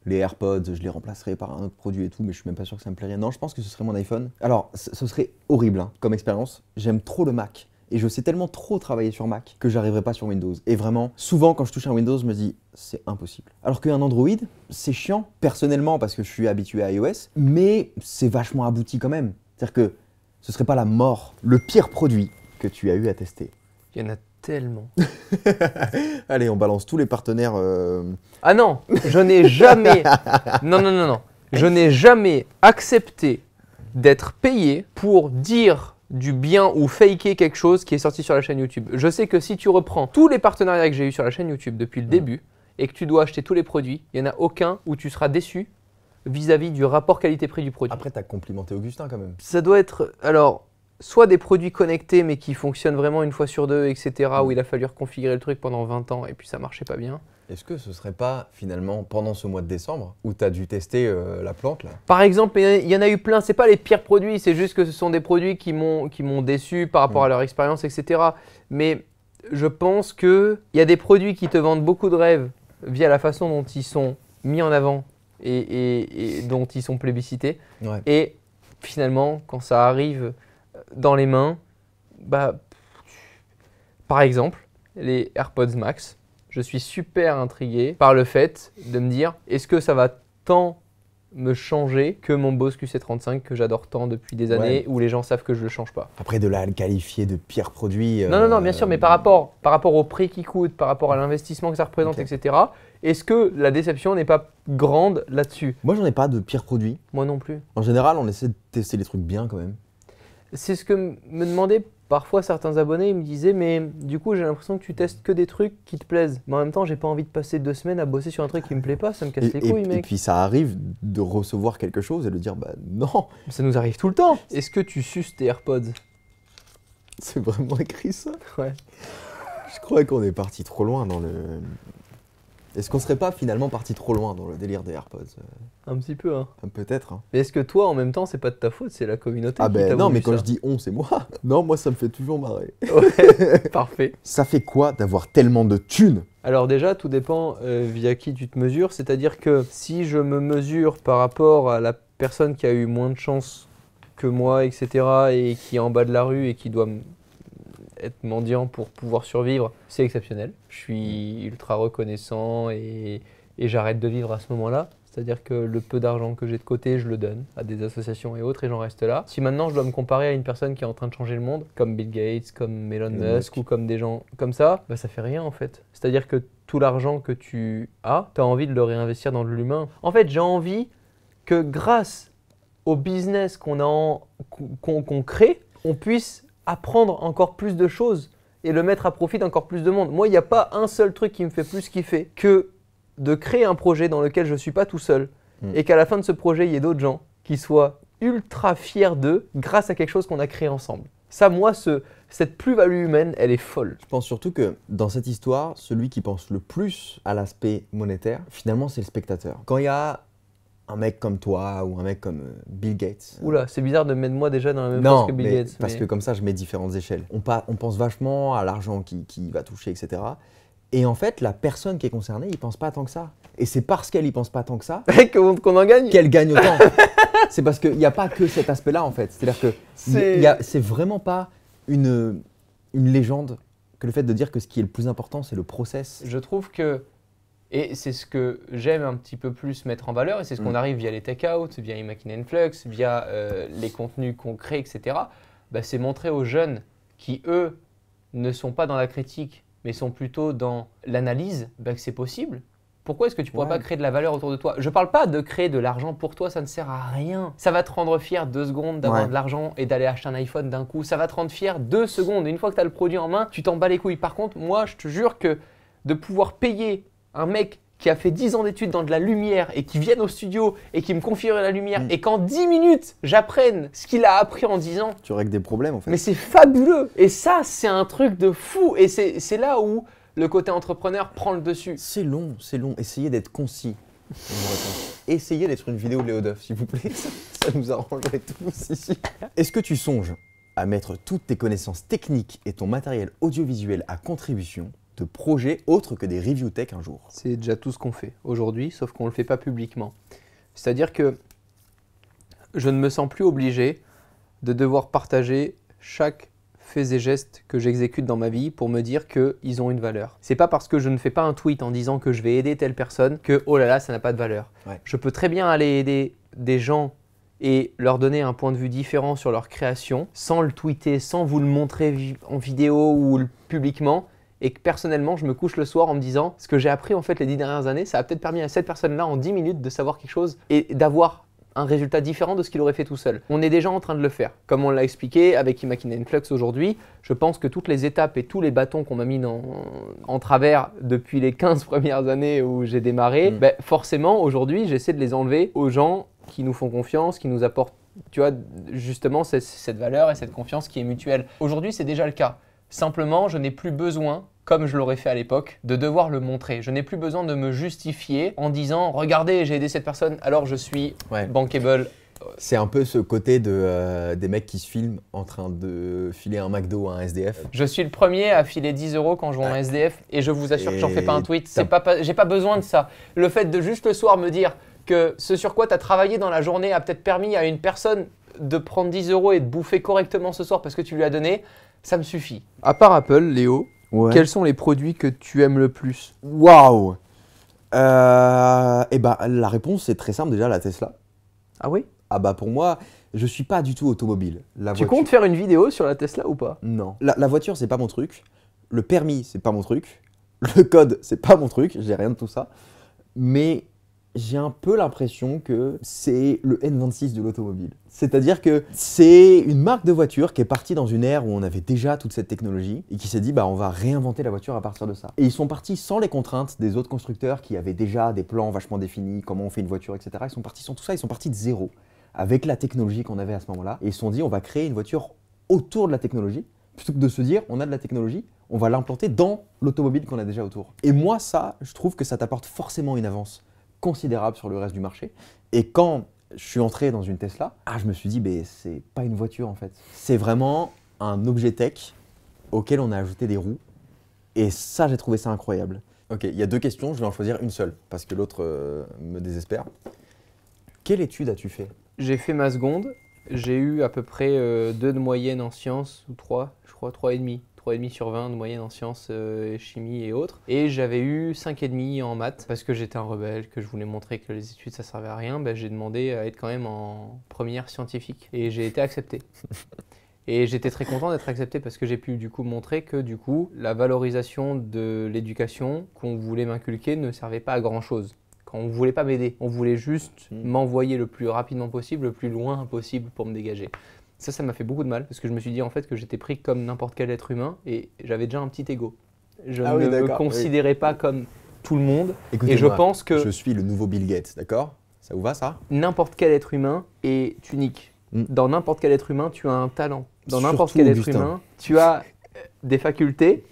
les AirPods, je les remplacerai par un autre produit et tout, mais je suis même pas sûr que ça me plairait. Non, je pense que ce serait mon iPhone. Alors, ce serait horrible hein, comme expérience. J'aime trop le Mac. Et je sais tellement trop travailler sur Mac que j'arriverai pas sur Windows. Et vraiment, souvent quand je touche un Windows, je me dis c'est impossible. Alors qu'un Android, c'est chiant personnellement parce que je suis habitué à iOS, mais c'est vachement abouti quand même. C'est-à-dire que ce serait pas la mort. Le pire produit que tu as eu à tester. Il y en a tellement. Allez, on balance tous les partenaires. Ah non, je n'ai jamais. Non. Je n'ai jamais accepté d'être payé pour dire du bien ou faker quelque chose qui est sorti sur la chaîne YouTube. Je sais que si tu reprends tous les partenariats que j'ai eu sur la chaîne YouTube depuis le début et que tu dois acheter tous les produits, il n'y en a aucun où tu seras déçu vis-à-vis du rapport qualité-prix du produit. Après, tu as complimenté Augustin quand même. Ça doit être, alors, soit des produits connectés mais qui fonctionnent vraiment une fois sur deux, etc. où il a fallu reconfigurer le truc pendant 20 ans et puis ça marchait pas bien. Est-ce que ce serait pas finalement pendant ce mois de décembre où tu as dû tester la plante là? Par exemple, il y en a eu plein, c'est pas les pires produits, c'est juste que ce sont des produits qui m'ont déçu par rapport à leur expérience, etc. Mais je pense qu'il y a des produits qui te vendent beaucoup de rêves via la façon dont ils sont mis en avant et dont ils sont plébiscités. Ouais. Et finalement, quand ça arrive dans les mains, bah, par exemple, les AirPods Max, je suis super intrigué par le fait de me dire est-ce que ça va tant me changer que mon Bose QC35 que j'adore tant depuis des années où les gens savent que je le change pas. Après de là à le qualifier de pire produit… Non, bien sûr, mais par rapport au prix qu'il coûte, par rapport à l'investissement que ça représente, etc. Est-ce que la déception n'est pas grande là-dessus? Moi, j'en ai pas de pire produit. Moi non plus. En général, on essaie de tester les trucs bien quand même. C'est ce que me demandaient parfois certains abonnés, ils me disaient mais du coup j'ai l'impression que tu testes que des trucs qui te plaisent. Mais en même temps j'ai pas envie de passer 2 semaines à bosser sur un truc qui me plaît pas, ça me casse les couilles mec. Et puis ça arrive de recevoir quelque chose et de dire bah non. Ça nous arrive tout le temps. Est-ce que tu suces tes AirPods? C'est vraiment écrit ça? Ouais. Je crois qu'on est parti trop loin dans le… Est-ce qu'on serait pas finalement parti trop loin dans le délire des AirPods? Un petit peu hein. Peut-être. Hein. Mais est-ce que toi en même temps c'est pas de ta faute, c'est la communauté qui t'a non mais voulu quand ça. je dis on c'est moi. Non moi ça me fait toujours marrer. Ouais, parfait. Ça fait quoi d'avoir tellement de thunes? Alors déjà tout dépend via qui tu te mesures, c'est-à-dire que si je me mesure par rapport à la personne qui a eu moins de chance que moi etc. et qui est en bas de la rue et qui doit être mendiant pour pouvoir survivre, c'est exceptionnel. Je suis ultra reconnaissant et j'arrête de vivre à ce moment-là. C'est-à-dire que le peu d'argent que j'ai de côté, je le donne à des associations et autres et j'en reste là. Si maintenant je dois me comparer à une personne qui est en train de changer le monde, comme Bill Gates, comme Elon Musk ou comme des gens comme ça, bah ça fait rien en fait. C'est-à-dire que tout l'argent que tu as, tu as envie de le réinvestir dans l'humain. En fait, j'ai envie que grâce au business qu'on crée, on puisse apprendre encore plus de choses et le mettre à profit d'encore plus de monde. Moi, il n'y a pas un seul truc qui me fait plus kiffer que de créer un projet dans lequel je ne suis pas tout seul et qu'à la fin de ce projet, il y ait d'autres gens qui soient ultra fiers d'eux grâce à quelque chose qu'on a créé ensemble. Ça, moi, cette plus-value humaine, elle est folle. Je pense surtout que dans cette histoire, celui qui pense le plus à l'aspect monétaire, finalement, c'est le spectateur. Quand il y a un mec comme toi ou un mec comme Bill Gates. Oula, c'est bizarre de mettre moi déjà dans la même chose que Bill Gates. Parce que comme ça, je mets différentes échelles. On pense vachement à l'argent qui va toucher, etc. Et en fait, la personne qui est concernée, il pense pas tant que ça. Et c'est parce qu'elle y pense pas tant que ça qu'on en gagne. Qu'elle gagne autant. C'est parce qu'il n'y a pas que cet aspect-là en fait. C'est-à-dire que c'est vraiment pas une légende que le fait de dire que ce qui est le plus important, c'est le process. Je trouve que, et c'est ce que j'aime un petit peu plus mettre en valeur, et c'est ce qu'on arrive via les take-out, via Imagined Flux, via les contenus qu'on crée, etc. Bah, c'est montrer aux jeunes qui, eux, ne sont pas dans la critique, mais sont plutôt dans l'analyse, bah, que c'est possible. Pourquoi est-ce que tu ne pourrais pas créer de la valeur autour de toi? Je ne parle pas de créer de l'argent pour toi, ça ne sert à rien. Ça va te rendre fier 2 secondes d'avoir de l'argent et d'aller acheter un iPhone d'un coup. Ça va te rendre fier 2 secondes. Une fois que tu as le produit en main, tu t'en bats les couilles. Par contre, moi, je te jure que de pouvoir payer un mec qui a fait 10 ans d'études dans de la lumière et qui vienne au studio et qui me confierait la lumière et qu'en 10 minutes, j'apprenne ce qu'il a appris en 10 ans. Tu règles des problèmes en fait. Mais c'est fabuleux. Et ça, c'est un truc de fou. Et c'est là où le côté entrepreneur prend le dessus. C'est long, c'est long. Essayez d'être concis. Essayez d'être une vidéo de Léo Duff, s'il vous plaît. Ça nous arrangerait tous ici. Est-ce que tu songes à mettre toutes tes connaissances techniques et ton matériel audiovisuel à contribution de projets autres que des review tech un jour? C'est déjà tout ce qu'on fait aujourd'hui, sauf qu'on ne le fait pas publiquement. C'est-à-dire que je ne me sens plus obligé de devoir partager chaque faits et gestes que j'exécute dans ma vie pour me dire qu'ils ont une valeur. C'est pas parce que je ne fais pas un tweet en disant que je vais aider telle personne que oh là là, ça n'a pas de valeur. Ouais. Je peux très bien aller aider des gens et leur donner un point de vue différent sur leur création sans le tweeter, sans vous le montrer en vidéo ou publiquement, et que personnellement, je me couche le soir en me disant ce que j'ai appris en fait les 10 dernières années, ça a peut-être permis à cette personne-là en 10 minutes de savoir quelque chose et d'avoir un résultat différent de ce qu'il aurait fait tout seul. On est déjà en train de le faire. Comme on l'a expliqué avec Imagined Flux aujourd'hui, je pense que toutes les étapes et tous les bâtons qu'on m'a mis en travers depuis les 15 premières années où j'ai démarré, ben forcément aujourd'hui j'essaie de les enlever aux gens qui nous font confiance, qui nous apportent, tu vois, justement cette valeur et cette confiance qui est mutuelle. Aujourd'hui c'est déjà le cas. Simplement je n'ai plus besoin, comme je l'aurais fait à l'époque, de devoir le montrer. Je n'ai plus besoin de me justifier en disant « Regardez, j'ai aidé cette personne, alors je suis bankable ». C'est un peu ce côté des mecs qui se filment en train de filer un McDo à un SDF. Je suis le premier à filer 10 € quand je vois un SDF et je vous assure que j'en fais pas un tweet. J'ai pas besoin de ça. Le fait de juste le soir me dire que ce sur quoi tu as travaillé dans la journée a peut-être permis à une personne de prendre 10 € et de bouffer correctement ce soir parce que tu lui as donné, ça me suffit. À part Apple, Léo, quels sont les produits que tu aimes le plus? Waouh! Eh ben, la réponse c'est très simple déjà, la Tesla. Ah oui? Ah bah pour moi, je suis pas du tout automobile. Tu comptes faire une vidéo sur la Tesla ou pas? Non. La voiture c'est pas mon truc. Le permis c'est pas mon truc. Le code c'est pas mon truc. J'ai rien de tout ça. Mais j'ai un peu l'impression que c'est le N26 de l'automobile. C'est-à-dire que c'est une marque de voiture qui est partie dans une ère où on avait déjà toute cette technologie et qui s'est dit bah on va réinventer la voiture à partir de ça. Et ils sont partis sans les contraintes des autres constructeurs qui avaient déjà des plans vachement définis, comment on fait une voiture, etc. Ils sont partis sans tout ça, ils sont partis de zéro avec la technologie qu'on avait à ce moment-là. Et ils se sont dit on va créer une voiture autour de la technologie plutôt que de se dire on a de la technologie, on va l'implanter dans l'automobile qu'on a déjà autour. Et moi ça, je trouve que ça t'apporte forcément une avance considérable sur le reste du marché. Et quand je suis entré dans une Tesla, je me suis dit, c'est pas une voiture en fait. C'est vraiment un objet tech auquel on a ajouté des roues. Et ça, j'ai trouvé ça incroyable. Ok, il y a 2 questions, je vais en choisir une seule, parce que l'autre me désespère. Quelle étude as-tu fait? J'ai fait ma seconde. J'ai eu à peu près 2 de moyenne en sciences, ou 3, je crois 3,5. 3,5 sur 20 de moyenne en sciences, chimie et autres. Et j'avais eu 5,5 en maths parce que j'étais un rebelle, que je voulais montrer que les études ça servait à rien. J'ai demandé à être quand même en première scientifique et j'ai été accepté. Et j'étais très content d'être accepté parce que j'ai pu du coup montrer que du coup la valorisation de l'éducation qu'on voulait m'inculquer ne servait pas à grand chose. Quand on ne voulait pas m'aider, on voulait juste m'envoyer le plus rapidement possible, le plus loin possible pour me dégager. Ça m'a fait beaucoup de mal parce que je me suis dit en fait que j'étais pris comme n'importe quel être humain et j'avais déjà un petit ego. Je ne me considérais pas comme tout le monde. Et je pense que je suis le nouveau Bill Gates, d'accord? Ça vous va ça? N'importe quel être humain est unique. Dans n'importe quel être humain, tu as un talent. Dans n'importe quel être humain, tu as des facultés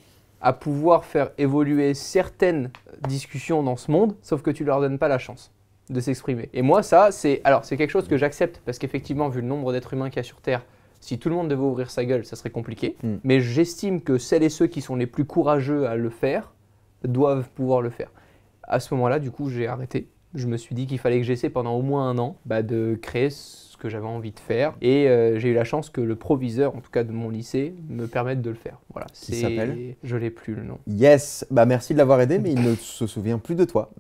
à pouvoir faire évoluer certaines discussions dans ce monde, sauf que tu leur donnes pas la chance de s'exprimer. Et moi, ça, c'est quelque chose que j'accepte parce qu'effectivement, vu le nombre d'êtres humains qu'il y a sur Terre, si tout le monde devait ouvrir sa gueule, ça serait compliqué. Mais j'estime que celles et ceux qui sont les plus courageux à le faire doivent pouvoir le faire. À ce moment-là, du coup, j'ai arrêté. Je me suis dit qu'il fallait que j'essaie pendant au moins 1 an de créer ce que j'avais envie de faire. Et j'ai eu la chance que le proviseur, en tout cas de mon lycée, me permette de le faire. Voilà. Qui s'appelle ? Je l'ai plus le nom. Yes, bah merci de l'avoir aidé, mais il ne se souvient plus de toi.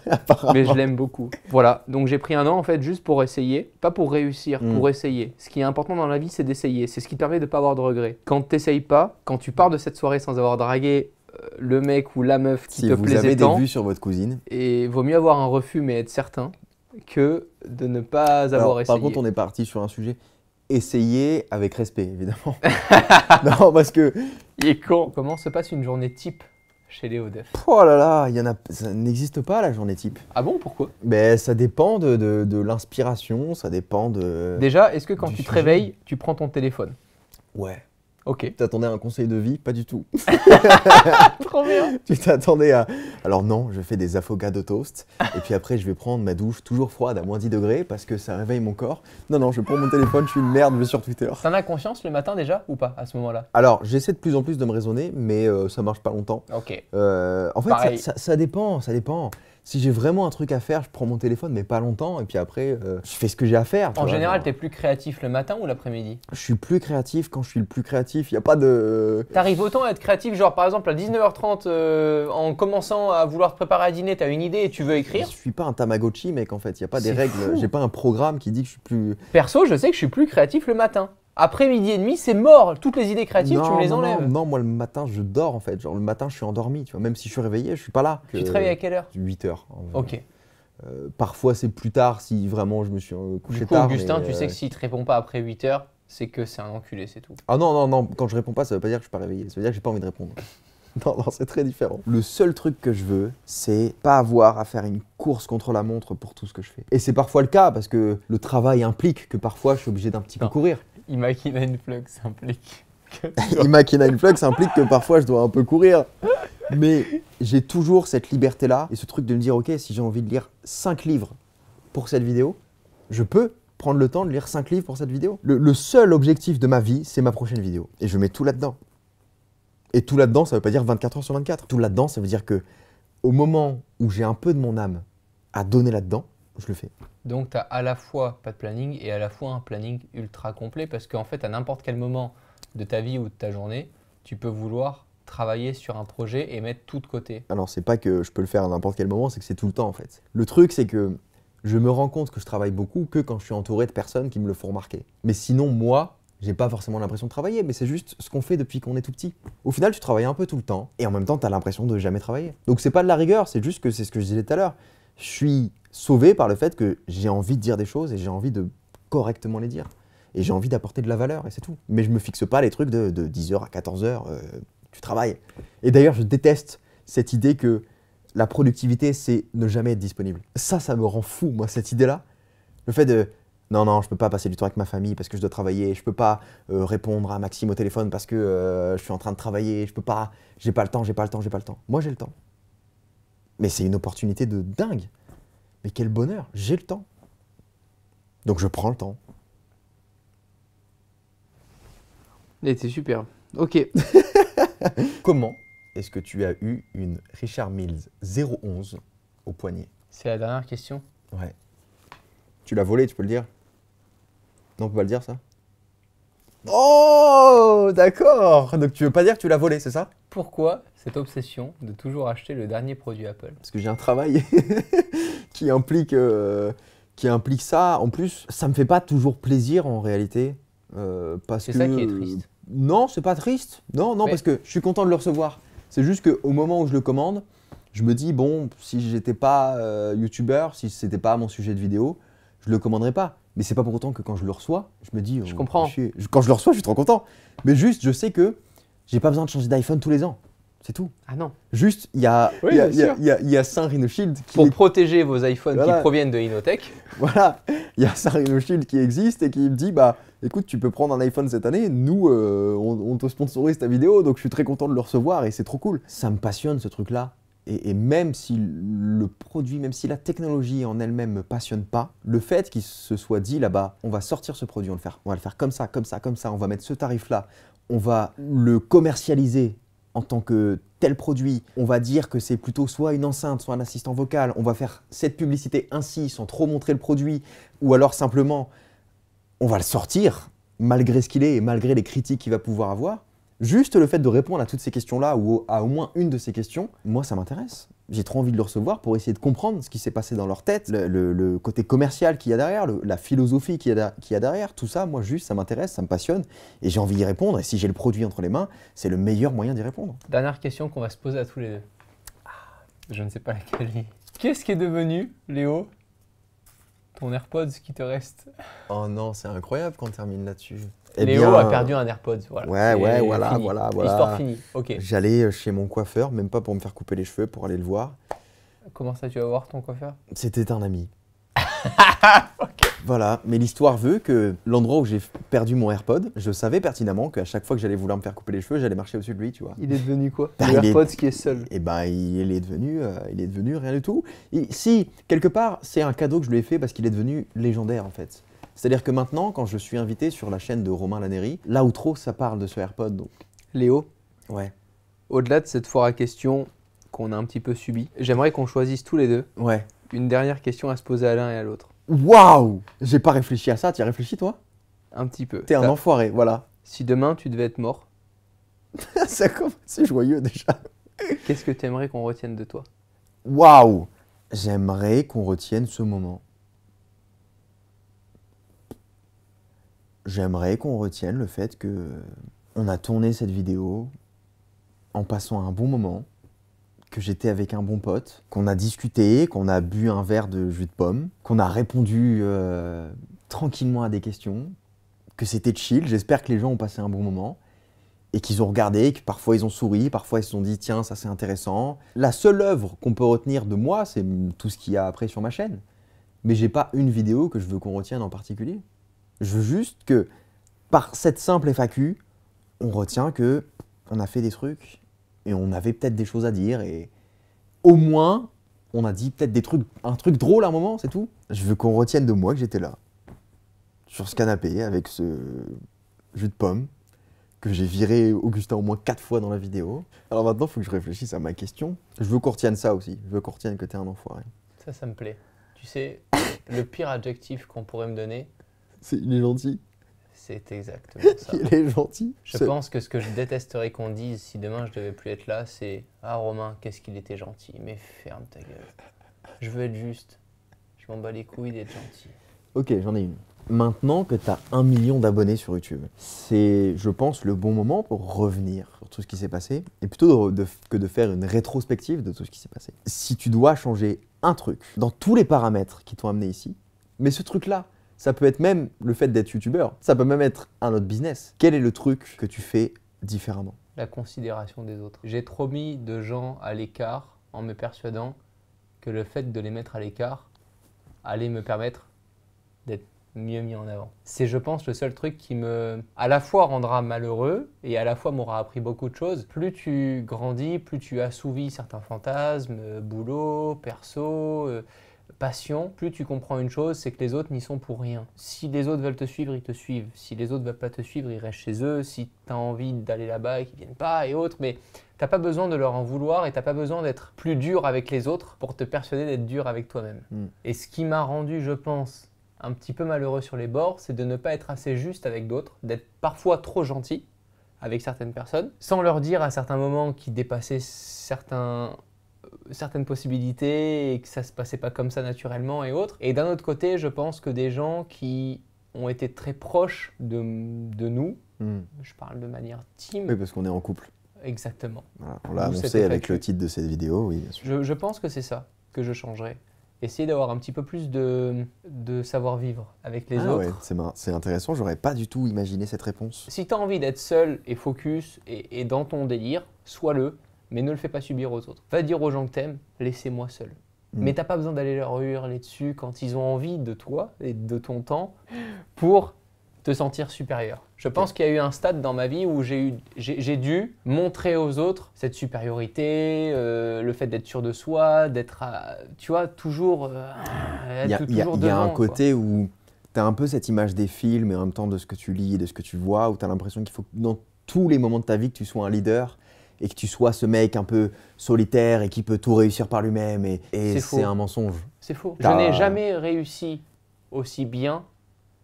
Apparemment. Mais je l'aime beaucoup. Voilà, donc j'ai pris 1 an en fait juste pour essayer, pas pour réussir, pour essayer. Ce qui est important dans la vie, c'est d'essayer. C'est ce qui te permet de ne pas avoir de regrets. Quand tu n'essayes pas, quand tu pars de cette soirée sans avoir dragué le mec ou la meuf qui te plaisait tant. Si vous avez des vues sur votre cousine. Et vaut mieux avoir un refus mais être certain que de ne pas avoir essayé. Par contre, on est parti sur un sujet. Essayer avec respect, évidemment. Non, parce que... Il est con. Comment se passe une journée type chez Léo Def? Oh là là, ça n'existe pas la journée type. Ah bon, pourquoi? Ben, ça dépend de l'inspiration, ça dépend de... Déjà, est-ce que quand tu te réveilles, tu prends ton téléphone? Ouais. Ok. T'attendais à un conseil de vie? Pas du tout. Trop bien. Tu t'attendais à... Alors non, je fais des affogatos toast. Et puis après, je vais prendre ma douche toujours froide à moins 10 degrés parce que ça réveille mon corps. Non, je prends mon téléphone, je suis une merde, je vais sur Twitter. T'en as conscience le matin déjà ou pas à ce moment-là? Alors, j'essaie de plus en plus de me raisonner, mais ça marche pas longtemps. Ok. En fait, ça dépend. Si j'ai vraiment un truc à faire, je prends mon téléphone, mais pas longtemps, et puis après, je fais ce que j'ai à faire. En général, t'es plus créatif le matin ou l'après-midi? Je suis plus créatif quand je suis le plus créatif, il n'y a pas de... T'arrives autant à être créatif, genre par exemple à 19h30, en commençant à vouloir te préparer à dîner, t'as une idée et tu veux écrire? Je suis pas un Tamagotchi, mec, en fait, il n'y a pas des règles, j'ai pas un programme qui dit que je suis plus... Perso, je sais que je suis plus créatif le matin. Après midi et demi, c'est mort. Toutes les idées créatives, tu me les enlèves. Non, moi le matin, je dors en fait. Genre le matin, je suis endormi, tu vois. Même si je suis réveillé, je suis pas là. Tu te réveilles à quelle heure? 8h. Ok. Parfois, c'est plus tard si vraiment je me suis couché du coup, tard. Augustin, tu sais que s'il te répond pas après 8h, c'est que c'est un enculé, c'est tout. Ah non, quand je réponds pas, ça veut pas dire que je suis pas réveillé. Ça veut dire que j'ai pas envie de répondre. Non, c'est très différent. Le seul truc que je veux, c'est pas avoir à faire une course contre la montre pour tout ce que je fais. Et c'est parfois le cas parce que le travail implique que parfois je suis obligé d'un petit peu courir. Imagine une flux implique. Imagine une flux implique que parfois je dois un peu courir. Mais j'ai toujours cette liberté-là et ce truc de me dire, ok, si j'ai envie de lire 5 livres pour cette vidéo, je peux prendre le temps de lire 5 livres pour cette vidéo. Le seul objectif de ma vie, c'est ma prochaine vidéo. Et je mets tout là-dedans. Et tout là-dedans, ça veut pas dire 24 heures sur 24. Tout là-dedans, ça veut dire que au moment où j'ai un peu de mon âme à donner là-dedans, je le fais. Donc, tu as à la fois pas de planning et à la fois un planning ultra complet parce qu'en fait, à n'importe quel moment de ta vie ou de ta journée, tu peux vouloir travailler sur un projet et mettre tout de côté. Alors, c'est pas que je peux le faire à n'importe quel moment, c'est que c'est tout le temps en fait. Le truc, c'est que je me rends compte que je travaille beaucoup que quand je suis entouré de personnes qui me le font remarquer. Mais sinon, moi, j'ai pas forcément l'impression de travailler, mais c'est juste ce qu'on fait depuis qu'on est tout petit. Au final, tu travailles un peu tout le temps et en même temps, tu as l'impression de jamais travailler. Donc, c'est pas de la rigueur, c'est juste que c'est ce que je disais tout à l'heure. Je suis sauvé par le fait que j'ai envie de dire des choses et j'ai envie de correctement les dire. Et j'ai envie d'apporter de la valeur et c'est tout. Mais je me fixe pas les trucs de 10h à 14h, tu travailles. Et d'ailleurs, je déteste cette idée que la productivité, c'est ne jamais être disponible. Ça me rend fou, moi, cette idée-là. Le fait de... Non, je peux pas passer du temps avec ma famille parce que je dois travailler. Je peux pas répondre à Maxime au téléphone parce que je suis en train de travailler. Je peux pas... J'ai pas le temps. Moi, j'ai le temps. Mais c'est une opportunité de dingue. Mais quel bonheur, j'ai le temps. Donc je prends le temps. C'est super. Ok. Comment est-ce que tu as eu une Richard Mills 011 au poignet? C'est la dernière question. Ouais. Tu l'as volé, tu peux le dire? Non, on peut pas le dire ça? Oh, d'accord. Donc tu veux pas dire que tu l'as volé, c'est ça? Pourquoi cette obsession de toujours acheter le dernier produit Apple? Parce que j'ai un travail qui implique ça. En plus, ça me fait pas toujours plaisir en réalité. C'est ça qui est triste. Non, c'est pas triste. Non, parce que je suis content de le recevoir. C'est juste qu'au moment où je le commande, je me dis, bon, si j'étais pas youtubeur, si c'était pas mon sujet de vidéo, je le commanderais pas. Mais c'est pas pour autant que quand je le reçois, je me dis, je comprends. Quand je le reçois, je suis trop content. Mais juste, je sais que j'ai pas besoin de changer d'iPhone tous les ans. C'est tout. Ah non. Juste, il y a Saint Rhino Shield qui... Pour protéger vos iPhones qui proviennent de Inotech. Voilà, il y a Saint Rhino Shield qui existe et qui me dit, bah écoute, tu peux prendre un iPhone cette année, nous, on te sponsorise ta vidéo, donc je suis très content de le recevoir et c'est trop cool. Ça me passionne ce truc-là. Et même si le produit, même si la technologie en elle-même me passionne pas, le fait qu'il se soit dit là-bas, on va sortir ce produit, on va le faire comme ça, on va mettre ce tarif-là, on va le commercialiser en tant que tel produit, on va dire que c'est plutôt soit une enceinte, soit un assistant vocal, on va faire cette publicité ainsi sans trop montrer le produit, ou alors simplement on va le sortir malgré ce qu'il est et malgré les critiques qu'il va pouvoir avoir. Juste le fait de répondre à toutes ces questions-là ou à au moins une de ces questions, moi ça m'intéresse. J'ai trop envie de le recevoir pour essayer de comprendre ce qui s'est passé dans leur tête, le côté commercial qu'il y a derrière, la philosophie qu'il y a derrière, tout ça, moi juste ça m'intéresse, ça me passionne et j'ai envie d'y répondre. Et si j'ai le produit entre les mains, c'est le meilleur moyen d'y répondre. Dernière question qu'on va se poser à tous les deux. Je ne sais pas laquelle. Qu'est-ce qui est devenu, Léo, ton AirPods qui te reste? Oh non, c'est incroyable qu'on termine là-dessus. Léo a perdu un AirPods. Voilà. Voilà. L'histoire finie. Ok. J'allais chez mon coiffeur, même pas pour me faire couper les cheveux, pour aller le voir. Comment ça, tu vas voir ton coiffeur? C'était un ami. Okay. Voilà, mais l'histoire veut que l'endroit où j'ai perdu mon AirPod, je savais pertinemment qu'à chaque fois que j'allais vouloir me faire couper les cheveux, j'allais marcher au-dessus de lui, tu vois. Il est devenu quoi? AirPods qui est seul. Et ben, il est devenu rien du tout. Si, quelque part, c'est un cadeau que je lui ai fait parce qu'il est devenu légendaire en fait. C'est-à-dire que maintenant, quand je suis invité sur la chaîne de Romain Lannéry, l'outro, ça parle de ce AirPod. Donc. Léo, ouais. Au-delà de cette foire à questions qu'on a un petit peu subie, j'aimerais qu'on choisisse tous les deux une dernière question à se poser à l'un et à l'autre. Waouh! J'ai pas réfléchi à ça, tu y as réfléchi toi? Un petit peu. T'es un enfoiré, voilà. Si demain tu devais être mort, c'est joyeux déjà. Qu'est-ce que tu aimerais qu'on retienne de toi? Waouh! J'aimerais qu'on retienne ce moment. J'aimerais qu'on retienne le fait que on a tourné cette vidéo en passant un bon moment, que j'étais avec un bon pote, qu'on a discuté, qu'on a bu un verre de jus de pomme, qu'on a répondu tranquillement à des questions, que c'était chill. J'espère que les gens ont passé un bon moment et qu'ils ont regardé, que parfois ils ont souri, parfois ils se sont dit tiens ça c'est intéressant. La seule œuvre qu'on peut retenir de moi, c'est tout ce qu'il y a après sur ma chaîne. Mais j'ai pas une vidéo que je veux qu'on retienne en particulier. Je veux juste que par cette simple FAQ, on retient que on a fait des trucs et on avait peut-être des choses à dire et au moins on a dit peut-être un truc drôle à un moment, c'est tout. Je veux qu'on retienne de moi que j'étais là, sur ce canapé avec ce jus de pomme, que j'ai viré Augustin au moins 4 fois dans la vidéo. Alors maintenant, il faut que je réfléchisse à ma question. Je veux qu'on retienne ça aussi, je veux qu'on retienne que t'es un enfoiré. Ça me plaît. Tu sais, le pire adjectif qu'on pourrait me donner, c'est il est gentil. C'est exactement ça. Il est gentil. Je pense que ce que je détesterais qu'on dise si demain je devais plus être là, c'est « Ah Romain, qu'est-ce qu'il était gentil, mais ferme ta gueule. Je veux être juste. Je m'en bats les couilles d'être gentil. » Ok, j'en ai une. Maintenant que tu as 1 million d'abonnés sur YouTube, c'est, je pense, le bon moment pour revenir sur tout ce qui s'est passé et plutôt que de faire une rétrospective de tout ce qui s'est passé. Si tu dois changer un truc dans tous les paramètres qui t'ont amené ici, mais ce truc-là, ça peut être même le fait d'être youtubeur, ça peut même être un autre business. Quel est le truc que tu fais différemment? La considération des autres. J'ai trop mis de gens à l'écart en me persuadant que le fait de les mettre à l'écart allait me permettre d'être mieux mis en avant. C'est, je pense, le seul truc qui me, à la fois rendra malheureux et à la fois m'aura appris beaucoup de choses. Plus tu grandis, plus tu assouvis certains fantasmes, boulot, perso, passion, plus tu comprends une chose, c'est que les autres n'y sont pour rien. Si les autres veulent te suivre, ils te suivent. Si les autres ne veulent pas te suivre, ils restent chez eux. Si tu as envie d'aller là-bas et qu'ils ne viennent pas et autres, mais t'as pas besoin de leur en vouloir et t'as pas besoin d'être plus dur avec les autres pour te persuader d'être dur avec toi-même. Et ce qui m'a rendu, je pense, un petit peu malheureux sur les bords, c'est de ne pas être assez juste avec d'autres, d'être parfois trop gentil avec certaines personnes, sans leur dire à certains moments qu'ils dépassaient certaines possibilités et que ça se passait pas comme ça naturellement et autres. Et d'un autre côté, je pense que des gens qui ont été très proches de nous, je parle de manière team. Oui, parce qu'on est en couple. Exactement. Voilà, on l'a annoncé avec le titre de cette vidéo, oui, bien sûr. Je pense que c'est ça que je changerais. Essayer d'avoir un petit peu plus de savoir-vivre avec les autres. Ouais, c'est intéressant, j'aurais pas du tout imaginé cette réponse. Si tu as envie d'être seul et focus et dans ton délire, sois-le, mais ne le fais pas subir aux autres. Va dire aux gens que t'aimes, laissez-moi seul. Mais t'as pas besoin d'aller leur hurler dessus quand ils ont envie de toi et de ton temps pour te sentir supérieur. Je pense qu'il y a eu un stade dans ma vie où j'ai dû montrer aux autres cette supériorité, le fait d'être sûr de soi, d'être, tu vois, toujours être toujours devant. Il y a un côté où tu as un peu cette image des films et en même temps de ce que tu lis et de ce que tu vois, où tu as l'impression qu'il faut que dans tous les moments de ta vie que tu sois un leader et que tu sois ce mec un peu solitaire et qui peut tout réussir par lui-même et c'est un mensonge. C'est faux. Je n'ai jamais réussi aussi bien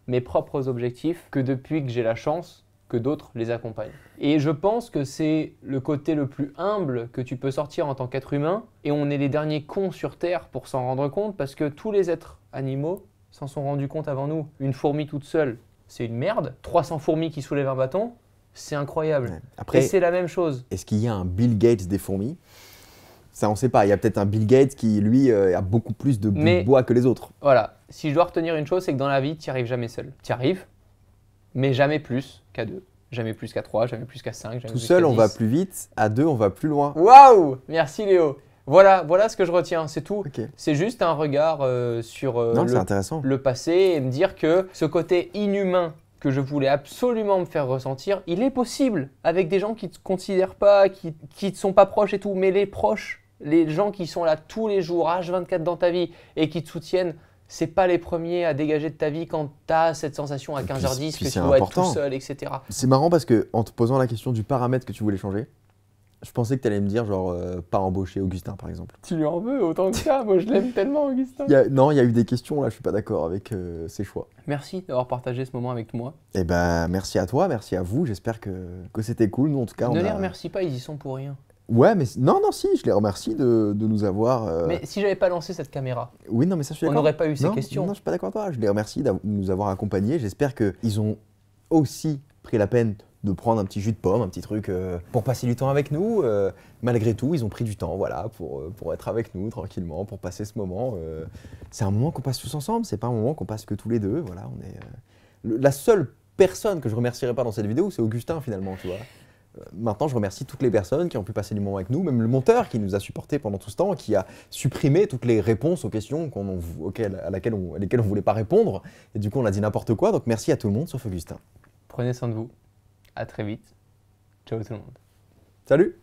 mes propres objectifs que depuis que j'ai la chance que d'autres les accompagnent. Et je pense que c'est le côté le plus humble que tu peux sortir en tant qu'être humain, et on est les derniers cons sur Terre pour s'en rendre compte, parce que tous les êtres animaux s'en sont rendus compte avant nous. Une fourmi toute seule, c'est une merde. 300 fourmis qui soulèvent un bâton, c'est incroyable. Ouais. Après, et c'est la même chose. Est-ce qu'il y a un Bill Gates des fourmis? Ça, on ne sait pas. Il y a peut-être un Bill Gates qui, lui, a beaucoup plus de bois que les autres. Voilà. Si je dois retenir une chose, c'est que dans la vie, tu n'y arrives jamais seul. Tu y arrives, mais jamais plus qu'à 2. Jamais plus qu'à 3, jamais plus qu'à 5, jamais plus qu'à 10. Tout seul, on va plus vite. À 2, on va plus loin. Waouh! Merci Léo. Voilà ce que je retiens, c'est tout. Okay. C'est juste un regard sur le passé et me dire que ce côté inhumain que je voulais absolument me faire ressentir, il est possible avec des gens qui ne te considèrent pas, qui ne te sont pas proches et tout, mais les proches, les gens qui sont là tous les jours, H24 dans ta vie et qui te soutiennent, c'est pas les premiers à dégager de ta vie quand tu as cette sensation à 15h10 que tu dois être tout seul, etc. C'est marrant parce qu'en te posant la question du paramètre que tu voulais changer, je pensais que tu allais me dire genre pas embaucher Augustin par exemple. Tu lui en veux autant que ça, moi je l'aime tellement Augustin. Non, il y a eu des questions là, je suis pas d'accord avec ses choix. Merci d'avoir partagé ce moment avec moi. Eh ben merci à toi, merci à vous, j'espère que c'était cool. Nous en tout cas ne les remercie pas, ils y sont pour rien. Ouais, mais non, si, je les remercie de nous avoir... Mais si j'avais pas lancé cette caméra, oui, non, mais ça, je suis on n'aurait pas eu ces questions. Non, je suis pas d'accord avec toi. Je les remercie de nous avoir accompagnés. J'espère qu'ils ont aussi pris la peine de prendre un petit jus de pomme, un petit truc pour passer du temps avec nous. Malgré tout, ils ont pris du temps, voilà, pour être avec nous tranquillement, pour passer ce moment. C'est un moment qu'on passe tous ensemble, c'est pas un moment qu'on passe que tous les deux. Voilà, on est la seule personne que je remercierai pas dans cette vidéo, c'est Augustin finalement, tu vois. Maintenant, je remercie toutes les personnes qui ont pu passer du moment avec nous, même le monteur qui nous a supportés pendant tout ce temps, qui a supprimé toutes les réponses aux questions à lesquelles on voulait pas répondre. Et du coup, on a dit n'importe quoi. Donc, merci à tout le monde, sauf Augustin. Prenez soin de vous. À très vite. Ciao tout le monde. Salut!